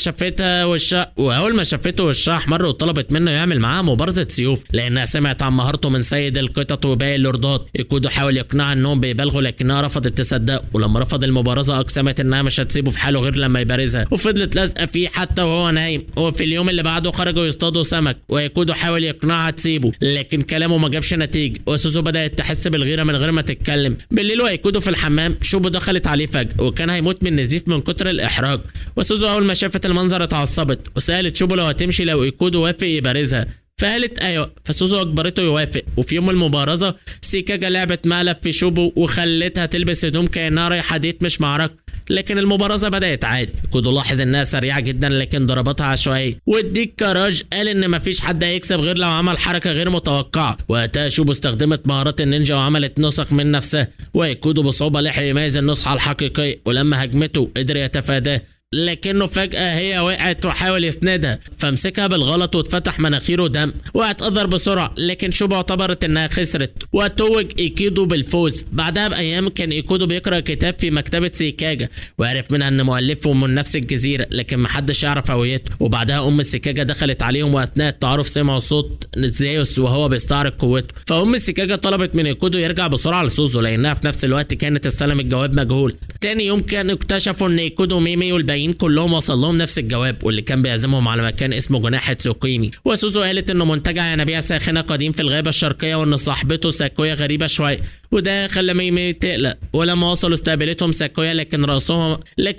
شافته وشها احمر وطلبت منه يعمل معاها مبارزه سيوف لانها سمعت عن مهارته من سيد القطط وباقي اللوردات. ايكودو حاول يقنعها انهم بيبالغوا لكنها رفضت تصدق، ولما رفض المبارزه اقسمت انها مش هتسيبه في حاله غير لما يبارزها، وفضلت لازقه فيه حتى وهو نايم. وفي اليوم اللي بعده خرجوا يصطادوا سمك، وايكودو حاول يقنعها تسيبه لكن كلامه ما جابش نتيجه، وسوزو بدات تحس بالغيره من غير ما تتكلم. بالليل وايكودو في الحمام شوبو دخلت عليه فجاه وكان هيموت من النزيف من كتر الاحراج، وسوزو اول ما شافت المنظر اتعصبت وسالت شوبو لو هتمشي لو ايكودو وافق يبارزها، فقالت ايوه، فسوزو اجبرته يوافق. وفي يوم المبارزه تشيكاغا لعبت مقلب في شوبو وخلتها تلبس هدوم كانها رايحه ديت مش معركه، لكن المبارزه بدات عادي. كودو لاحظ انها سريعه جدا لكن ضرباتها عشوائيه، والديك كاراج قال ان مفيش حد هيكسب غير لو عمل حركه غير متوقعه. وقتها شوبو استخدمت مهارات النينجا وعملت نسخ من نفسها، وكودو بصعوبه لحق يميز النسخه الحقيقيه، ولما هجمته قدر يتفاداه. لكنه فجأة هي وقعت وحاول يسندها فمسكها بالغلط واتفتح مناخيره دم واعتذر بسرعة، لكن شوبو اعتبرت انها خسرت وتوج ايكيدو بالفوز. بعدها بايام كان ايكودو بيقرأ كتاب في مكتبة سيكاجا وعرف منها ان مؤلفه من نفس الجزيرة لكن محدش يعرف هويته. وبعدها ام سيكاجا دخلت عليهم واثناء التعارف سمعوا صوت زيوس وهو بيستعرض قوته، فام سيكاجا طلبت من ايكودو يرجع بسرعة لسوزو لانها في نفس الوقت كانت استلم الجواب مجهول. تاني يوم كانوا اكتشفوا ان ايكودو ميمي والباقيين كلهم وصل لهم نفس الجواب واللي كان بيعزمهم على مكان اسمه جناح تسوكيمي. وسوزو قالت انه منتجع ينابيع ساخنه قديم في الغابه الشرقيه وان صاحبته ساكويا غريبه شويه، وده خلى ميمي تقلق. ولما وصلوا استقبلتهم ساكويا لكن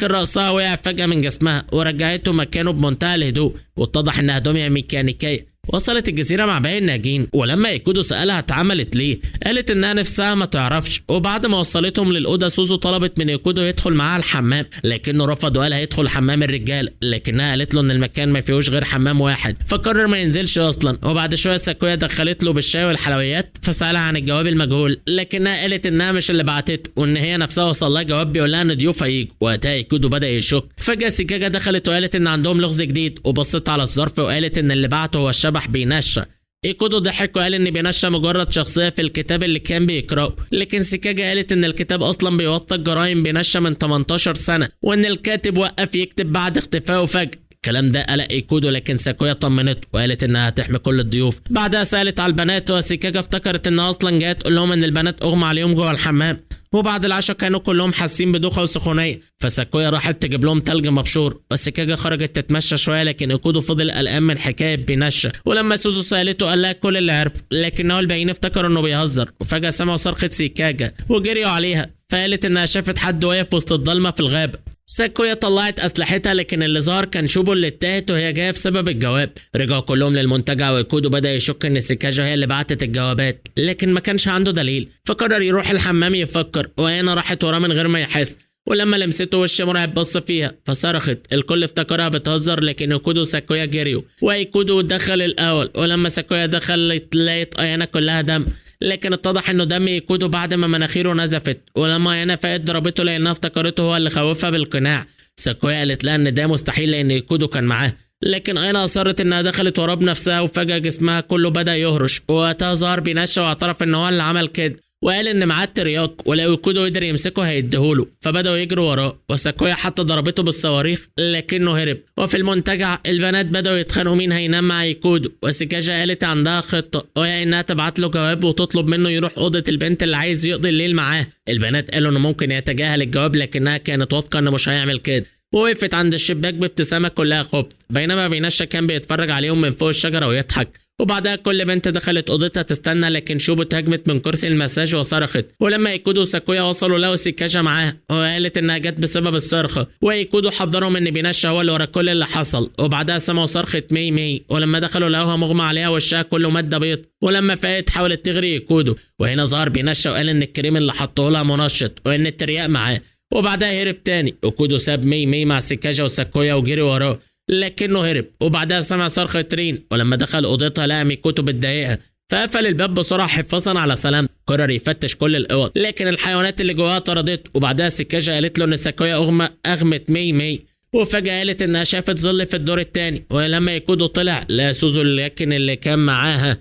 راسها وقع فجاه من جسمها ورجعته مكانه بمنتهى الهدوء واتضح انها دميه ميكانيكيه. وصلت الجزيرة مع باقي الناجين ولما ايكودو سألها اتعملت ليه قالت انها نفسها ما تعرفش. وبعد ما وصلتهم للأوضة سوزو طلبت من ايكودو يدخل معاها الحمام لكنه رفض وقال هيدخل حمام الرجال، لكنها قالت له ان المكان ما فيهوش غير حمام واحد فقرر ما ينزلش اصلا. وبعد شوية ساكويا دخلت له بالشاي والحلويات فسألها عن الجواب المجهول لكنها قالت انها مش اللي بعتته وان هي نفسها وصل لها جواب بيقول لها ان ضيوف هيجوا. وقتها ايكودو بدأ يشك. فجأة سيكاجا دخلت وقالت ان عندهم لغز جديد وبصت على الظرف وقالت ان اللي بعته هو الشبح بينشا. ايكودو ضحك وقال ان بينشا مجرد شخصيه في الكتاب اللي كان بيقراه، لكن سيكاجا قالت ان الكتاب اصلا بيوثق جرائم بينشا من 18 سنه وان الكاتب وقف يكتب بعد اختفائه فجأة. الكلام ده قلق ايكودو لكن ساكويا طمنته وقالت انها هتحمي كل الضيوف. بعدها سالت على البنات وسيكاجا افتكرت انها اصلا جايه تقول لهم ان البنات اغمى عليهم جوه الحمام. وبعد العشاء كانوا كلهم حاسين بدوخه وسخونيه فساكويا راحت تجيب لهم تلج مبشور وسيكاجا خرجت تتمشى شويه لكن ايكودو فضل قلقان من حكايه بينشا. ولما سوزو سالته قال لها كل اللي عرف لكنه الباقيين افتكروا انه بيهزر. وفجاه سمعوا صرخه سيكاجا وجريوا عليها فقالت انها شافت حد واقف وسط الضلمه في الغابه. ساكويا طلعت اسلحتها لكن اللي ظهر كان شوبو اللي اتاهت وهي جايه بسبب الجواب. رجعوا كلهم للمنتجع وايكودو بدا يشك ان سيكاجا هي اللي بعتت الجوابات لكن ما كانش عنده دليل فقرر يروح الحمام يفكر وهنا راحت وراه من غير ما يحس. ولما لمسته وش مرعب بص فيها فصرخت. الكل افتكرها بتهزر لكن ايكودو وساكويا جريوا وايكودو دخل الاول. ولما ساكويا دخلت لقيت ايانا كلها دم لكن اتضح انه دم ايكودو بعد ما مناخيره نزفت. ولما ايانا فقت ضربته لانها افتكرته هو اللي خوفها بالقناع. ساكويا قالت لها ان ده مستحيل لان ايكودو كان معاه لكن ايانا اصرت انها دخلت وراه بنفسها وفجأة جسمها كله بدا يهرش. ووقتها ظهر بينشا واعترف ان هو اللي عمل كده وقال ان معاه الترياق ولو ايكودو قدر يمسكه هيديهوله فبداوا يجروا وراه. وساكويا حتى ضربته بالصواريخ لكنه هرب. وفي المنتجع البنات بداوا يتخانقوا مين هينام مع ايكودو وسيكاجا قالت عندها خطه وهي انها تبعت له جواب وتطلب منه يروح اوضه البنت اللي عايز يقضي الليل معاه. البنات قالوا انه ممكن يتجاهل الجواب لكنها كانت واثقه انه مش هيعمل كده ووقفت عند الشباك بابتسامه كلها خبث بينما بينشا كان بيتفرج عليهم من فوق الشجره ويضحك. وبعدها كل بنت دخلت اوضتها تستنى لكن شوبو هجمت من كرسي المساج وصرخت. ولما ايكودو وساكويا وصلوا لقوا سيكاجا معاها وقالت انها جت بسبب الصرخه وايكودو حذرهم ان بينشا هو اللي ورا كل اللي حصل. وبعدها سمعوا صرخه مي مي ولما دخلوا لقوها مغمى عليها وشها كله ماده بيض. ولما فاقت حاولت تغري ايكودو وهنا ظهر بينشا وقال ان الكريم اللي حطوه لها منشط وان الترياق معاه. وبعدها هرب تاني. ايكودو ساب مي مي مع سيكاجا وساكويا وجري وراه لكنه هرب. وبعدها سمع صرخة رين ولما دخل اوضتها لقى ميكوتو بتضايقها فقفل الباب بسرعه حفاظا على سلامته. قرر يفتش كل الاوض لكن الحيوانات اللي جواها طردته. وبعدها سيكاجا قالت له ان ساكويا اغمت مي مي وفجاه قالت انها شافت ظل في الدور الثاني. ولما ايكودو طلع لقى سوزو لكن اللي كان معاها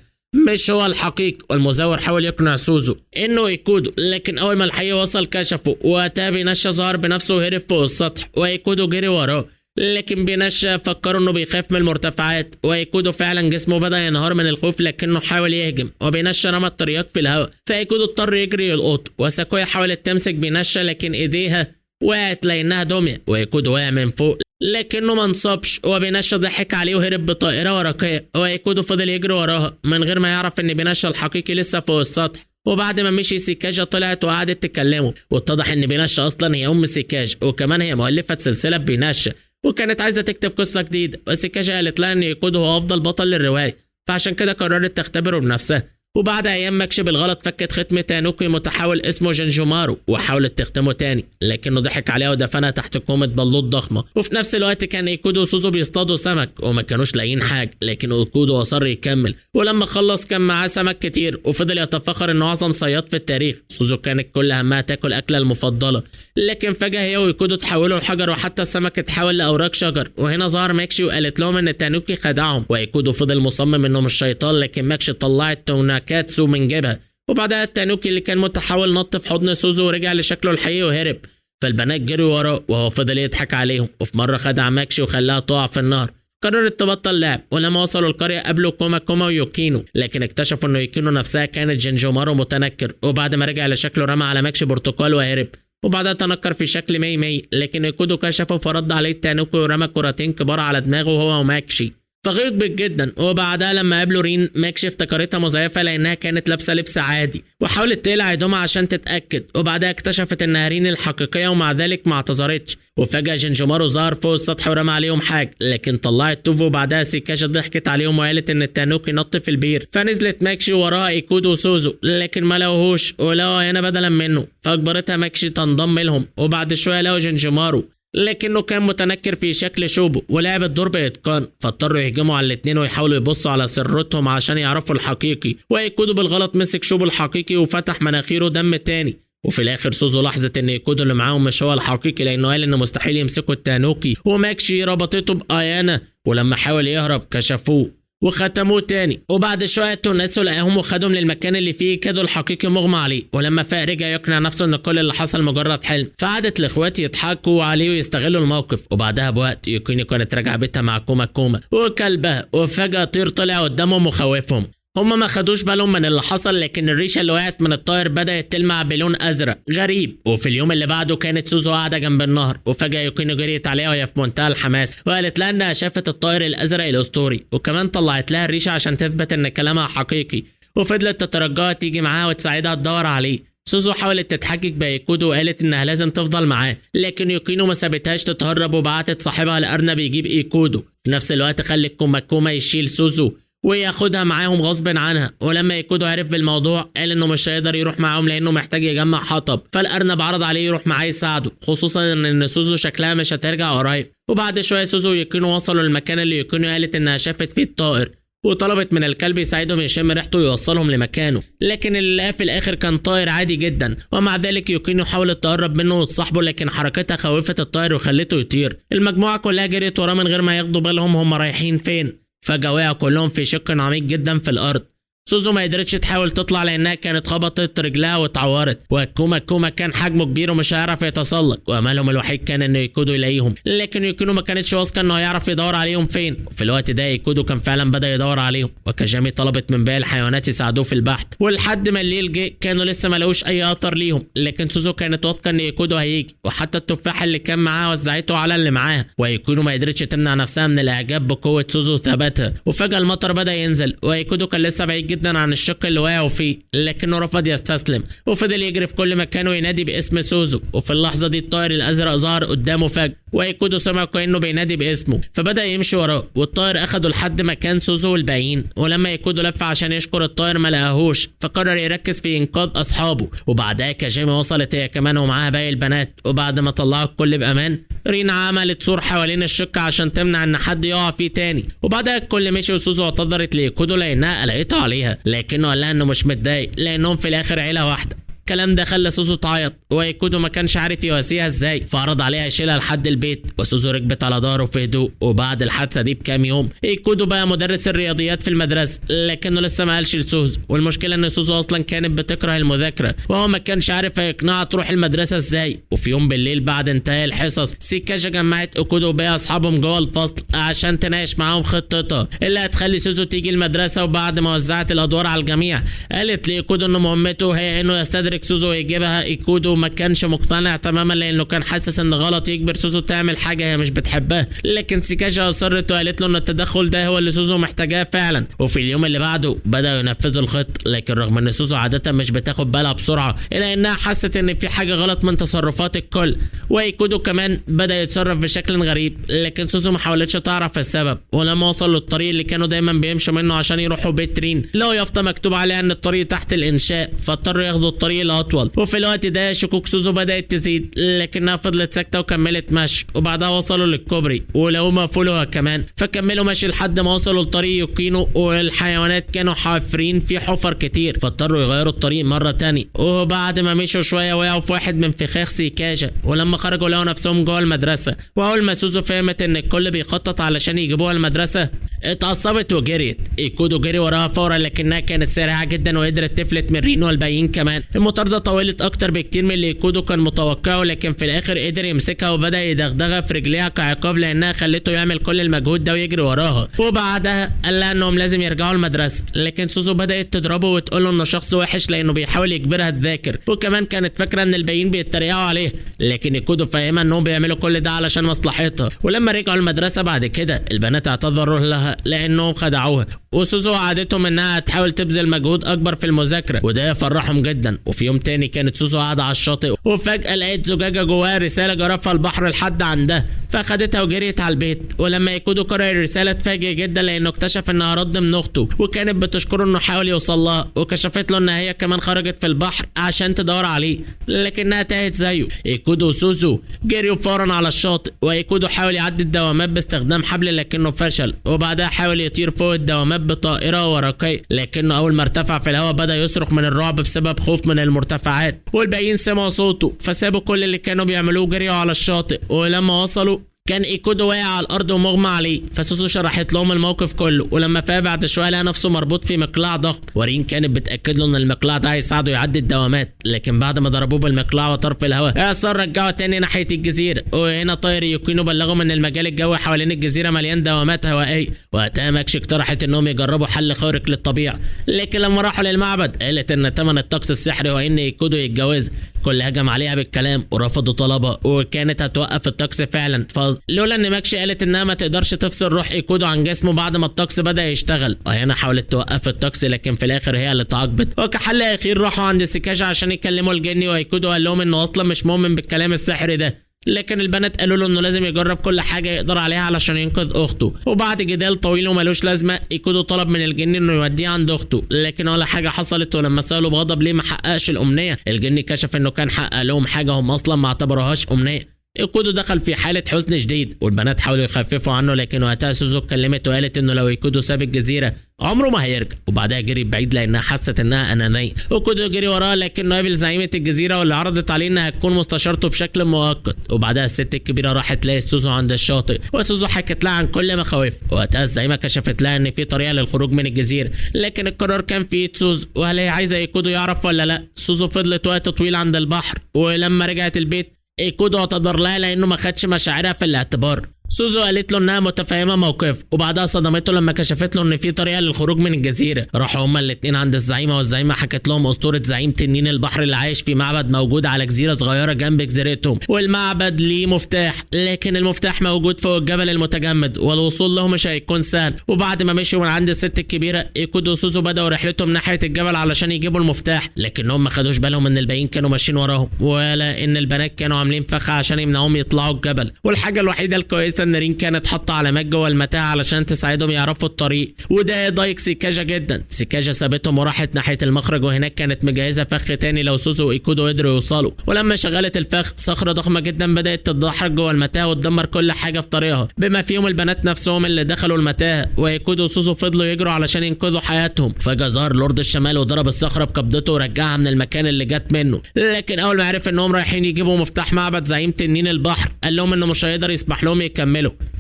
مش هو الحقيقي. والمزور حاول يقنع سوزو انه ايكودو لكن اول ما الحقيقي وصل كشفه. وقتها بينشا ظهر بنفسه وهرب فوق السطح وايكودو جري وراه لكن بينشا فكروا انه بيخاف من المرتفعات وايكودو فعلا جسمه بدا ينهار من الخوف لكنه حاول يهجم وبينشا رمى الترياق في الهواء فايكودو اضطر يجري يلقطه. وساكويا حاولت تمسك بينشا لكن ايديها وقعت لانها دميه وايكودو وقع من فوق لكنه ما انصابش. وبينشا ضحك عليه وهرب بطائره ورقيه وايكودو فضل يجري وراها من غير ما يعرف ان بينشا الحقيقي لسه فوق السطح. وبعد ما مشي سيكاجا طلعت وقعدت تكلمه واتضح ان بينشا اصلا هي ام سيكاجا وكمان هي مؤلفه سلسله بينشا وكانت عايزه تكتب قصه جديده. وسيكاجا قالت لها ان ايكودو هو افضل بطل للروايه فعشان كده قررت تختبره بنفسها. وبعد ايام ماكشي بالغلط فكت ختم تانوكي متحول اسمه جنجومارو وحاولت تختمه تاني، لكنه ضحك عليها ودفنها تحت كومة بلوط ضخمه. وفي نفس الوقت كان ايكودو وسوزو بيصطادوا سمك وما كانوش لاقيين حاجه، لكن ايكودو اصر يكمل، ولما خلص كان معاه سمك كتير وفضل يتفخر انه اعظم صياد في التاريخ. سوزو كانت كل همها تاكل اكلها المفضله، لكن فجاه هي وايكودو اتحولوا لحجر وحتى السمك اتحول لاوراق شجر. وهنا ظهر ماكشي وقالت لهم ان تانوكي خدعهم، وايكودو فضل مصمم انه مش شيطان، لكن ماكشي طلعت توناكاتسو من جيبها. وبعدها التانوكي اللي كان متحول نط في حضن سوزو ورجع لشكله الحقيقي وهرب، فالبنات جروا وراه وهو فضل يضحك عليهم. وفي مره خدع ماكشي وخلاها تقع في النهر. قررت تبطل لعب، ولما وصلوا القريه قابلوا كوما ويوكينو، لكن اكتشفوا انه يوكينو نفسها كانت جنجومارو متنكر. وبعد ما رجع لشكله رمى على ماكشي برتقال وهرب، وبعدها تنكر في شكل مي، لكن ايكودو كشفه فرد عليه التانوكي ورمى كرتين كبار على دماغه هو وماكشي، فغضب جدا. وبعدها لما قابلوا رين، ماكشي افتكرتها مزيفه لانها كانت لابسه لبس عادي وحاولت تقلع هدومها عشان تتاكد، وبعدها اكتشفت انها رين الحقيقيه ومع ذلك ما اعتذرتش. وفجاه جنجومارو ظهر فوق السطح ورمى عليهم حاجه، لكن طلعت توفو. وبعدها سيكاشا ضحكت عليهم وقالت ان التانوكي نط في البير، فنزلت ماكشي وراها ايكودو وسوزو، لكن ما لقوهوش ولقوا هنا بدلا منه، فاجبرتها ماكشي تنضم لهم. وبعد شويه لقوا جنجومارو، لكنه كان متنكر في شكل شوبو ولعب الدور بإتقان، فاضطروا يهجموا على الاثنين ويحاولوا يبصوا على سرتهم عشان يعرفوا الحقيقي. وايكودو بالغلط مسك شوبو الحقيقي وفتح مناخيره دم تاني. وفي الاخر سوزو لاحظت ان ايكودو اللي معاهم مش هو الحقيقي، لانه قال انه مستحيل يمسكوا التانوكي، وماكشي ربطته بايانا، ولما حاول يهرب كشفوه وختموه تاني. وبعد شويه تونسوا لقاهم وخدهم للمكان اللي فيه كادو الحقيقي مغمى عليه. ولما فاق رجع يقنع نفسه ان كل اللي حصل مجرد حلم، فعادت الاخوات يضحكوا عليه ويستغلوا الموقف. وبعدها بوقت يوكينو كانت راجعه بيتها مع كوما وكلبها، وفجاه طير طلع قدامهم وخوفهم. هما ما خدوش بالهم من اللي حصل، لكن الريشه اللي وقعت من الطائر بدات تلمع بلون ازرق غريب. وفي اليوم اللي بعده كانت سوزو قاعده جنب النهر، وفجاه يوكينو جريت عليها وهي في منتهى الحماس وقالت لها انها شافت الطائر الازرق الاسطوري، وكمان طلعت لها الريشه عشان تثبت ان كلامها حقيقي. وفضلت تترجاها تيجي معاها وتساعدها تدور عليه. سوزو حاولت تتحجج بايكودو وقالت انها لازم تفضل معاه، لكن يوكينو ما سابتهاش تتهرب وبعتت صاحبها الارنب يجيب ايكودو. في نفس الوقت خلت كوما يشيل سوزو وياخدها معاهم غصب عنها. ولما ايكودو عرف بالموضوع قال انه مش هيقدر يروح معاهم لانه محتاج يجمع حطب، فالارنب عرض عليه يروح معاه يساعده، خصوصا ان سوزو شكلها مش هترجع قريب. وبعد شويه سوزو ويوكينو وصلوا للمكان اللي يوكينو قالت انها شافت فيه الطائر، وطلبت من الكلب يساعدهم يشم ريحته ويوصلهم لمكانه، لكن اللي لقاه في الاخر كان طائر عادي جدا. ومع ذلك يوكينو حاولت تقرب منه وتصاحبه، لكن حركتها خوفت الطائر وخلته يطير. المجموعه كلها جريت وراه من غير ما ياخدوا بالهم هم رايحين فين. فجأة وقعوا كلهم في شق عميق جدا في الأرض. سوزو ما قدرتش تحاول تطلع لانها كانت خبطت رجلها واتعورت، وكوما كان حجمه كبير ومش هيعرف يتسلق، واملهم الوحيد كان ان ايكودو يلاقيهم، لكن يوكينو ما كانتش واثقه انه هيعرف يدور عليهم فين. وفي الوقت ده ايكودو كان فعلا بدا يدور عليهم، وكاجامي طلبت من باقي الحيوانات يساعدوه في البحث. ولحد ما الليل جه كانوا لسه ما لقوش اي اثر ليهم، لكن سوزو كانت واثقه ان ايكودو هيجي، وحتى التفاح اللي كان معاها وزعته على اللي معاها. وايكودو ما قدرتش تمنع نفسها من الاعجاب بقوه سوزو وثباتها. وفجاه المطر بدا ينزل، وايكودو كان لسه بعيد جدا عن الشق اللي وقعوا فيه، لكنه رفض يستسلم وفضل يجري في كل مكان وينادي باسم سوزو. وفي اللحظه دي الطائر الازرق ظهر قدامه فجأة، وايكودو سمع كانه بينادي باسمه، فبدا يمشي وراه. والطائر اخده لحد مكان سوزو والباقيين. ولما ايكودو لف عشان يشكر الطائر ما لقاهوش، فقرر يركز في انقاذ اصحابه. وبعدها كاجامي وصلت هي كمان ومعاها باقي البنات، وبعد ما طلعوا الكل بامان رينا عملت سور حوالين الشق عشان تمنع ان حد يقع فيه تاني. وبعدها الكل مشي، وسوزو اعتذرت لايكودو لانها قلقته عليها، لكنه قال لها انه مش متضايق لانهم في الاخر عيله واحده. الكلام ده خلى سوزو تعيط، وايكودو ما كانش عارف يواسيها ازاي، فعرض عليها يشيلها لحد البيت. وسوزو ركبت على ظهره في هدوء. وبعد الحادثه دي بكام يوم ايكودو بقى مدرس الرياضيات في المدرسه، لكنه لسه ما قالش لسوزو. والمشكله ان سوزو اصلا كانت بتكره المذاكره، وهو ما كانش عارف هيقنعها تروح المدرسه ازاي. وفي يوم بالليل بعد انتهاء الحصص سيكاشا جمعت ايكودو وباقي اصحابهم جوه الفصل عشان تناقش معاهم خطتها اللي هتخلي سوزو تيجي المدرسه. وبعد ما وزعت الادوار على الجميع قالت لايكودو ان مهمته هي انه يستدرج يمسك سوزو ويجيبها. ايكودو ما كانش مقتنع تماما لانه كان حاسس ان غلط يجبر سوزو تعمل حاجه هي مش بتحبها، لكن سيكاجا اصرت وقالت له ان التدخل ده هو اللي سوزو محتاجاه فعلا. وفي اليوم اللي بعده بداوا ينفذوا الخط، لكن رغم ان سوزو عاده مش بتاخد بالها بسرعه الا انها حست ان في حاجه غلط من تصرفات الكل، وايكودو كمان بدا يتصرف بشكل غريب، لكن سوزو ما حاولتش تعرف السبب. ولما وصلوا للطريق اللي كانوا دايما بيمشوا منه عشان يروحوا بيت رين لقوا يافطه مكتوب عليها ان الطريق تحت الانشاء، فاضطروا ياخدوا الطريق الاطول. وفي الوقت ده شكوك سوزو بدات تزيد، لكنها فضلت ساكته وكملت مشي. وبعدها وصلوا للكوبري ولو مقفولها كمان، فكملوا مشي لحد ما وصلوا لطريق يوكينو، والحيوانات كانوا حافرين في حفر كتير، فاضطروا يغيروا الطريق مره تانية. وبعد ما مشوا شويه وقعوا في واحد من فخاخ سيكاجا، ولما خرجوا لقوا نفسهم جوه المدرسه. واول ما سوزو فهمت ان الكل بيخطط علشان يجيبوها المدرسه اتعصبت وجريت. ايكودو جري وراها فورا لكنها كانت سريعه جدا وقدرت تفلت من رين والباقيين كمان. المطارده طولت اكتر بكتير من اللي ايكودو كان متوقعه، لكن في الاخر قدر يمسكها وبدا يدغدغها في رجليها كعقاب لانها خلته يعمل كل المجهود ده ويجري وراها. وبعدها قال لها انهم لازم يرجعوا المدرسه، لكن سوزو بدات تضربه وتقول له انه شخص وحش لانه بيحاول يجبرها تذاكر، وكمان كانت فاكره ان الباقيين بيتريقوا عليه، لكن ايكودو فاهمها انهم بيعملوا كل ده علشان مصلحتها. ولما رجعوا المدرسه بعد كده البنات اعتذروا لها لانهم خدعوها، وسوزو وعدتهم انها تحاول تبذل مجهود اكبر في المذاكره، وده يفرحهم جدا. وفي يوم تاني كانت سوزو قاعده على الشاطئ وفجاه لقيت زجاجه جواها رساله جرفها البحر لحد عندها، فاخدتها وجريت على البيت. ولما ايكودو قرأ الرساله اتفاجئ جدا لانه اكتشف انها رد من اخته، وكانت بتشكره انه حاول يوصل لها، وكشفت له ان هي كمان خرجت في البحر عشان تدور عليه لكنها تاهت زيه. ايكودو وسوزو جريوا فورا على الشاطئ، وايكودو حاول يعدي الدوامات باستخدام حبل لكنه فشل، وبعدها حاول يطير فوق الدوامات بطائره ورقيه، لكنه اول ما ارتفع في الهواء بدا يصرخ من الرعب بسبب خوف من المرتفعات. والباقيين سمعوا صوته فسابوا كل اللي كانوا بيعملوه وجريوا على الشاطئ. ولما وصلوا كان ايكودو واقع على الارض ومغمى عليه، فسوسو شرحت لهم الموقف كله. ولما فاق بعد شويه لقى نفسه مربوط في مقلاع ضخم، ورين كانت بتاكد له ان المقلاع ده هيساعده يعدي الدوامات، لكن بعد ما ضربوه بالمقلاع وطار في الهواء اصر رجعوا تاني ناحيه الجزيره. وهنا طاير يوكينو بلغهم ان المجال الجوي حوالين الجزيره مليان دوامات هوائيه. وقتها ماكشي اقترحت انهم يجربوا حل خارق للطبيعه، لكن لما راحوا للمعبد قالت ان ثمن الطقس السحري هو ان ايكودو يتجوزها. كل هجم عليها بالكلام ورفضوا طلبها، وكانت هتوقف الطقس فعلا، لولا ان ماكشي قالت انها ما تقدرش تفصل روح ايكودو عن جسمه بعد ما الطقس بدا يشتغل. وهنا حاولت توقف الطقس لكن في الاخر هي اللي تعاقبت. وكحل اخير راحوا عند سيكاجا عشان يكلموا الجني، وايكودو قال لهم انه اصلا مش مؤمن بالكلام السحري ده، لكن البنات قالوا له انه لازم يجرب كل حاجه يقدر عليها علشان ينقذ اخته. وبعد جدال طويل ومالوش لازمه ايكودو طلب من الجني انه يوديه عند اخته، لكن ولا حاجه حصلت. ولما سالوا بغضب ليه ما حققش الامنيه، الجني كشف انه كان حقق لهم حاجه هم اصلا ما اعتبروهاش امنيه. ايكودو دخل في حاله حزن شديد، والبنات حاولوا يخففوا عنه، لكن وقتها سوزو اتكلمت وقالت انه لو ايكودو ساب الجزيره عمره ما هيرجع. وبعدها جري بعيد لانها حست انها انانيه. ايكودو جري وراها لكنه قابل زعيمه الجزيره واللي عرضت عليه انها تكون مستشارته بشكل مؤقت. وبعدها الست الكبيره راحت تلاقي سوزو عند الشاطئ، وسوزو حكت لها عن كل مخاوفها. وقتها الزعيمه كشفت لها ان في طريقه للخروج من الجزيره، لكن القرار كان في ايد سوزو، وهل هي عايزه ايكودو يعرف ولا لا. سوزو فضلت وقت طويل عند البحر، ولما رجعت البيت ايكودو اعتذر لها لانه ما خدش مشاعرها في الاعتبار. سوزو قالت له انها متفاهمه موقفه، وبعدها صدمته لما كشفت له ان في طريقه للخروج من الجزيره. راحوا هما الاثنين عند الزعيمه، والزعيمه حكت لهم اسطوره زعيم تنين البحر اللي عايش في معبد موجود على جزيره صغيره جنب جزيرتهم، والمعبد ليه مفتاح، لكن المفتاح موجود فوق الجبل المتجمد والوصول له مش هيكون سهل. وبعد ما مشوا من عند الست الكبيره ايكودو وسوزو بداوا رحلتهم ناحيه الجبل علشان يجيبوا المفتاح، لكنهم ما خدوش بالهم ان الباقيين كانوا ماشيين وراهم، ولا ان البنات كانوا عاملين فخ عشان يمنعوهم يطلعوا الجبل. والحاجه الوحيده الكويسه ان رين كانت حاطه علامات جوه المتاهه علشان تساعدهم يعرفوا الطريق، وده ضايق سيكاجا جدا. سيكاجا سابتهم وراحت ناحيه المخرج، وهناك كانت مجهزه فخ تاني لو سوزو وايكودو قدروا يوصلوا. ولما شغلت الفخ صخره ضخمه جدا بدات تتدحرج جوه المتاهه وتدمر كل حاجه في طريقها بما فيهم البنات نفسهم اللي دخلوا المتاهه. وايكودو وسوزو فضلوا يجروا علشان ينقذوا حياتهم. فجاه ظهر لورد الشمال وضرب الصخره بقبضته ورجعها من المكان اللي جت منه، لكن اول ما عرف انهم رايحين يجيبوا مفتاح معبد زعيم تنين البحر قال لهم انه مش هيقدر يسمح لهم يكملوا.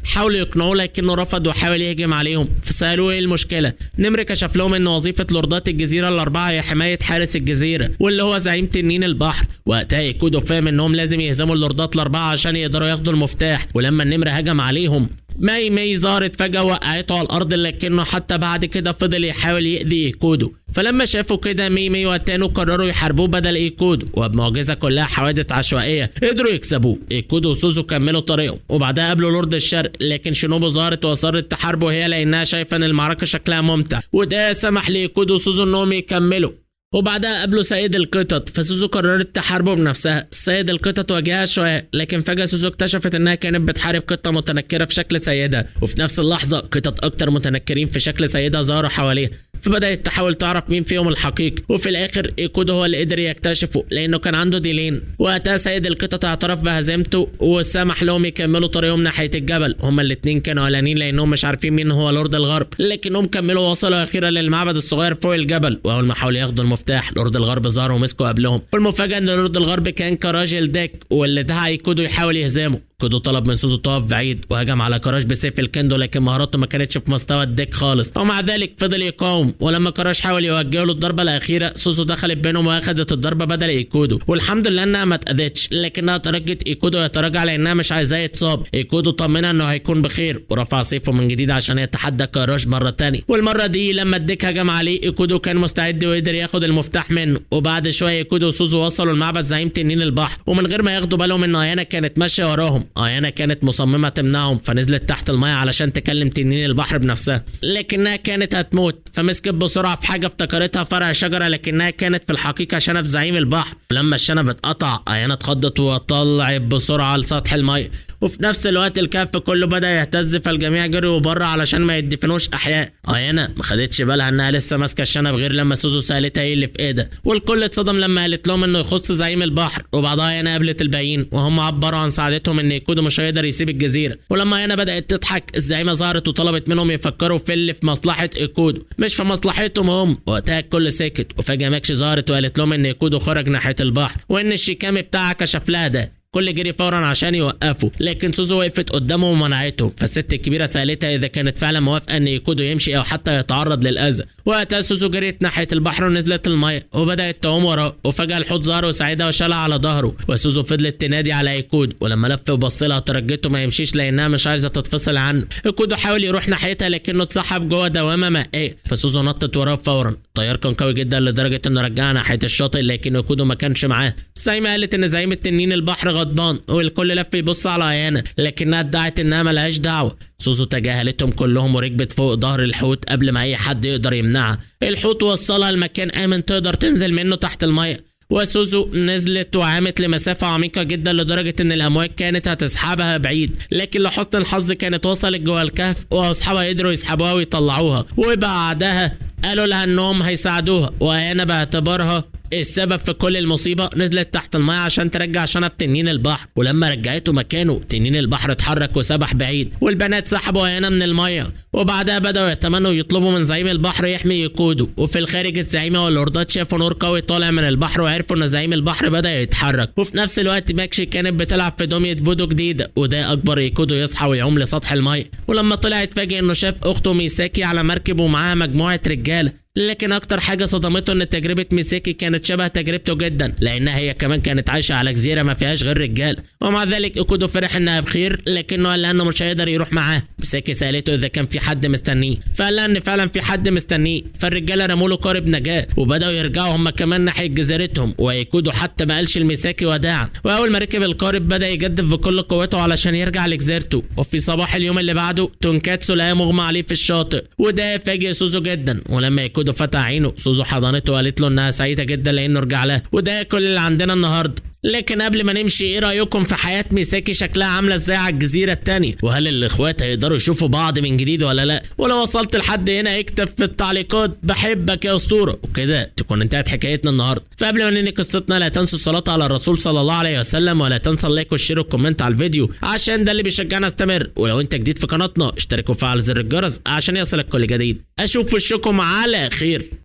حاولوا يقنعوه لكنه رفض وحاول يهجم عليهم، فسالوه ايه المشكله. نمر كشف لهم ان وظيفه لوردات الجزيره الاربعه هي حمايه حارس الجزيره واللي هو زعيم تنين البحر. وقتها ايكودو فهم انهم لازم يهزموا اللوردات الاربعه عشان يقدروا ياخدوا المفتاح. ولما النمر هجم عليهم ماي ماي ظهرت فجأة وقعته على الأرض، لكنه حتى بعد كده فضل يحاول يأذي إيكودو. فلما شافوا كده مي مي وتانو قرروا يحاربوه بدل إيكودو، وبمعجزة كلها حوادث عشوائية قدروا يكسبوه. إيكودو وسوزو كملوا طريقهم وبعدها قابلوا لورد الشرق، لكن شينوبو ظهرت واصرت تحاربه هي لأنها شايفة إن المعركة شكلها ممتع، وده سمح لإيكودو وسوزو إنهم يكملوا. وبعدها قابلوا سيد القطط، فسوزو قررت تحاربه بنفسها. سيد القطط واجهها شويه، لكن فجاه سوزو اكتشفت انها كانت بتحارب قطه متنكره في شكل سيدها، وفي نفس اللحظه قطط اكتر متنكرين في شكل سيدها ظهروا حواليها، فبدات تحاول تعرف مين فيهم الحقيقي. وفي الاخر ايكودو هو اللي قدر يكتشفه لانه كان عنده ديلين. وقتها سيد القطط اعترف بهزيمته وسمح لهم يكملوا طريقهم ناحيه الجبل. هما الاثنين كانوا قلقانين لانهم مش عارفين مين هو لورد الغرب، لكنهم كملوا وصلوا اخيرا للمعبد الصغير فوق الجبل. واول ما حاولوا ياخدوا المفتاح لورد الغرب ظهر ومسكوا قبلهم. والمفاجاه ان لورد الغرب كان كراجل داك، واللي دعا ايكودو يحاول يهزمه. كودو طلب من سوزو تقف بعيد وهجم على كراش بسيف الكندو، لكن مهاراته ما كانتش في مستوى الديك خالص، ومع ذلك فضل يقاوم. ولما كراش حاول يوجه له الضربه الاخيره، سوزو دخلت بينهم واخدت الضربه بدل ايكودو، والحمد لله انها ما اتاذتش، لكنها ترجت ايكودو يتراجع لانها مش عايزاه يتصاب. ايكودو طمنها انه هيكون بخير ورفع سيفه من جديد عشان يتحدى كراش مره ثانيه. والمره دي لما الديك هجم عليه ايكودو كان مستعد وقدر ياخد المفتاح منه. وبعد شويه ايكودو وسوزو وصلوا لمعبد زعيم تنين البحر، ومن غير ما ياخدوا بالهم ان ايانا كانت ماشيه وراهم. ايانا كانت مصممه تمنعهم، فنزلت تحت الماء علشان تكلم تنين البحر بنفسها، لكنها كانت هتموت. فمسكت بسرعه في حاجه افتكرتها فرع شجره، لكنها كانت في الحقيقه شنب زعيم البحر. ولما الشنب اتقطع ايانا اتخضت وطلعت بسرعه لسطح الماء، وفي نفس الوقت الكهف كله بدا يهتز، فالجميع جروا بره علشان ما يدفنوش احياء. ايانا ما خدتش بالها انها لسه ماسكه الشنب غير لما سوزو سالتها ايه اللي في ايدها، والكل اتصدم لما قالت لهم انه يخص زعيم البحر. وبعدها ايانا قابلت الباقيين وهم عبروا عن سعادتهم ان ايكودو مش هيقدر يسيب الجزيره. ولما ايانا بدات تضحك، الزعيمه ظهرت وطلبت منهم يفكروا في اللي في مصلحه ايكودو مش في مصلحتهم هم. وقتها الكل سكت، وفجاه ماكشي ظهرت وقالت لهم ان ايكودو خرج ناحيه البحر وان الشيكامي بتاعها كشف لها ده. كل جري فورا عشان يوقفوا، لكن سوزو وقفت قدامهم ومنعتهم. فالست الكبيره سالتها اذا كانت فعلا موافقه ان ايكودو يمشي او حتى يتعرض للاذى. وقتها سوزو جريت ناحيه البحر ونزلت الميه وبدات تعوم وراه، وفجاه الحوت ظهر وساعدها وشالها على ظهره. وسوزو فضلت تنادي على ايكودو، ولما لف وبص لها ترجته ما يمشيش لانها مش عايزه تتفصل عنه. ايكودو حاول يروح ناحيتها لكنه اتسحب جوه دوامه مائيه، فسوزو نطت وراه فورا. الطيار كان قوي جدا لدرجه انه رجعها ناحيه الشاطئ، لكن ايكودو ما كانش معاه. الزعيمه قالت ان زعيم التنين البحر غضبان، والكل لف يبص على ايانا، لكنها ادعت انها ملهاش دعوه. سوزو تجاهلتهم كلهم وركبت فوق ظهر الحوت قبل ما اي حد يقدر يمنعها. الحوت وصلها لمكان امن تقدر تنزل منه تحت الميه، وسوزو نزلت وعامت لمسافة عميقة جدا لدرجة ان الامواج كانت هتسحبها بعيد، لكن لحسن الحظ كانت وصلت جوه الكهف واصحابها قدروا يسحبوها ويطلعوها. وبعدها قالوا لها انهم هيساعدوها، وانا باعتبارها السبب في كل المصيبه نزلت تحت الماء عشان ترجع شنب تنين البحر. ولما رجعته مكانه تنين البحر اتحرك وسبح بعيد، والبنات سحبوا ايانا من الميه. وبعدها بداوا يتمنوا يطلبوا من زعيم البحر يحمي ايكودو. وفي الخارج الزعيمه واللوردات شافوا نور قوي طالع من البحر وعرفوا ان زعيم البحر بدا يتحرك. وفي نفس الوقت ماكشي كانت بتلعب في دميه فودو جديده، وده اكبر ايكودو يصحى ويعوم لسطح الميه. ولما طلع اتفاجئ انه شاف اخته ميساكي على مركب ومعاها مجموعه رجاله، لكن اكتر حاجه صدمته ان تجربه ميساكي كانت شبه تجربته جدا، لانها هي كمان كانت عايشه على جزيره ما فيهاش غير رجال. ومع ذلك ايكودو فرح انها بخير، لكنه قال لها انه مش هيقدر يروح معاه. ميساكي سالته اذا كان في حد مستنيه، فقال لها ان فعلا في حد مستنيه. فالرجاله رموا له قارب نجاه وبداوا يرجعوا هم كمان ناحيه جزيرتهم، وايكودو حتى ما قالش لميساكي وداعا. واول ما ركب القارب بدا يجدف بكل قوته علشان يرجع لجزيرته. وفي صباح اليوم اللي بعده تونكاتسو لقاه مغمى عليه في الشاطئ، وده فاجئ سوزو جدا. ولما ايكودو فتح عينه سوزو حضنته وقالت له انها سعيده جدا لانه رجع لها. وده كل اللي عندنا النهارده. لكن قبل ما نمشي، ايه رايكم في حياه ميساكي شكلها عامله ازاي على الجزيره الثانيه؟ وهل الاخوات هيقدروا يشوفوا بعض من جديد ولا لا؟ ولو وصلت لحد هنا اكتب في التعليقات بحبك يا اسطوره. وكده تكون انتهت حكايتنا النهارده. فقبل ما ننهي قصتنا لا تنسوا الصلاه على الرسول صلى الله عليه وسلم، ولا تنسى اللايك والشير والكومنت على الفيديو عشان ده اللي بيشجعنا استمر. ولو انت جديد في قناتنا اشترك وفعل زر الجرس عشان يصلك كل جديد. اشوف وشكم على خير.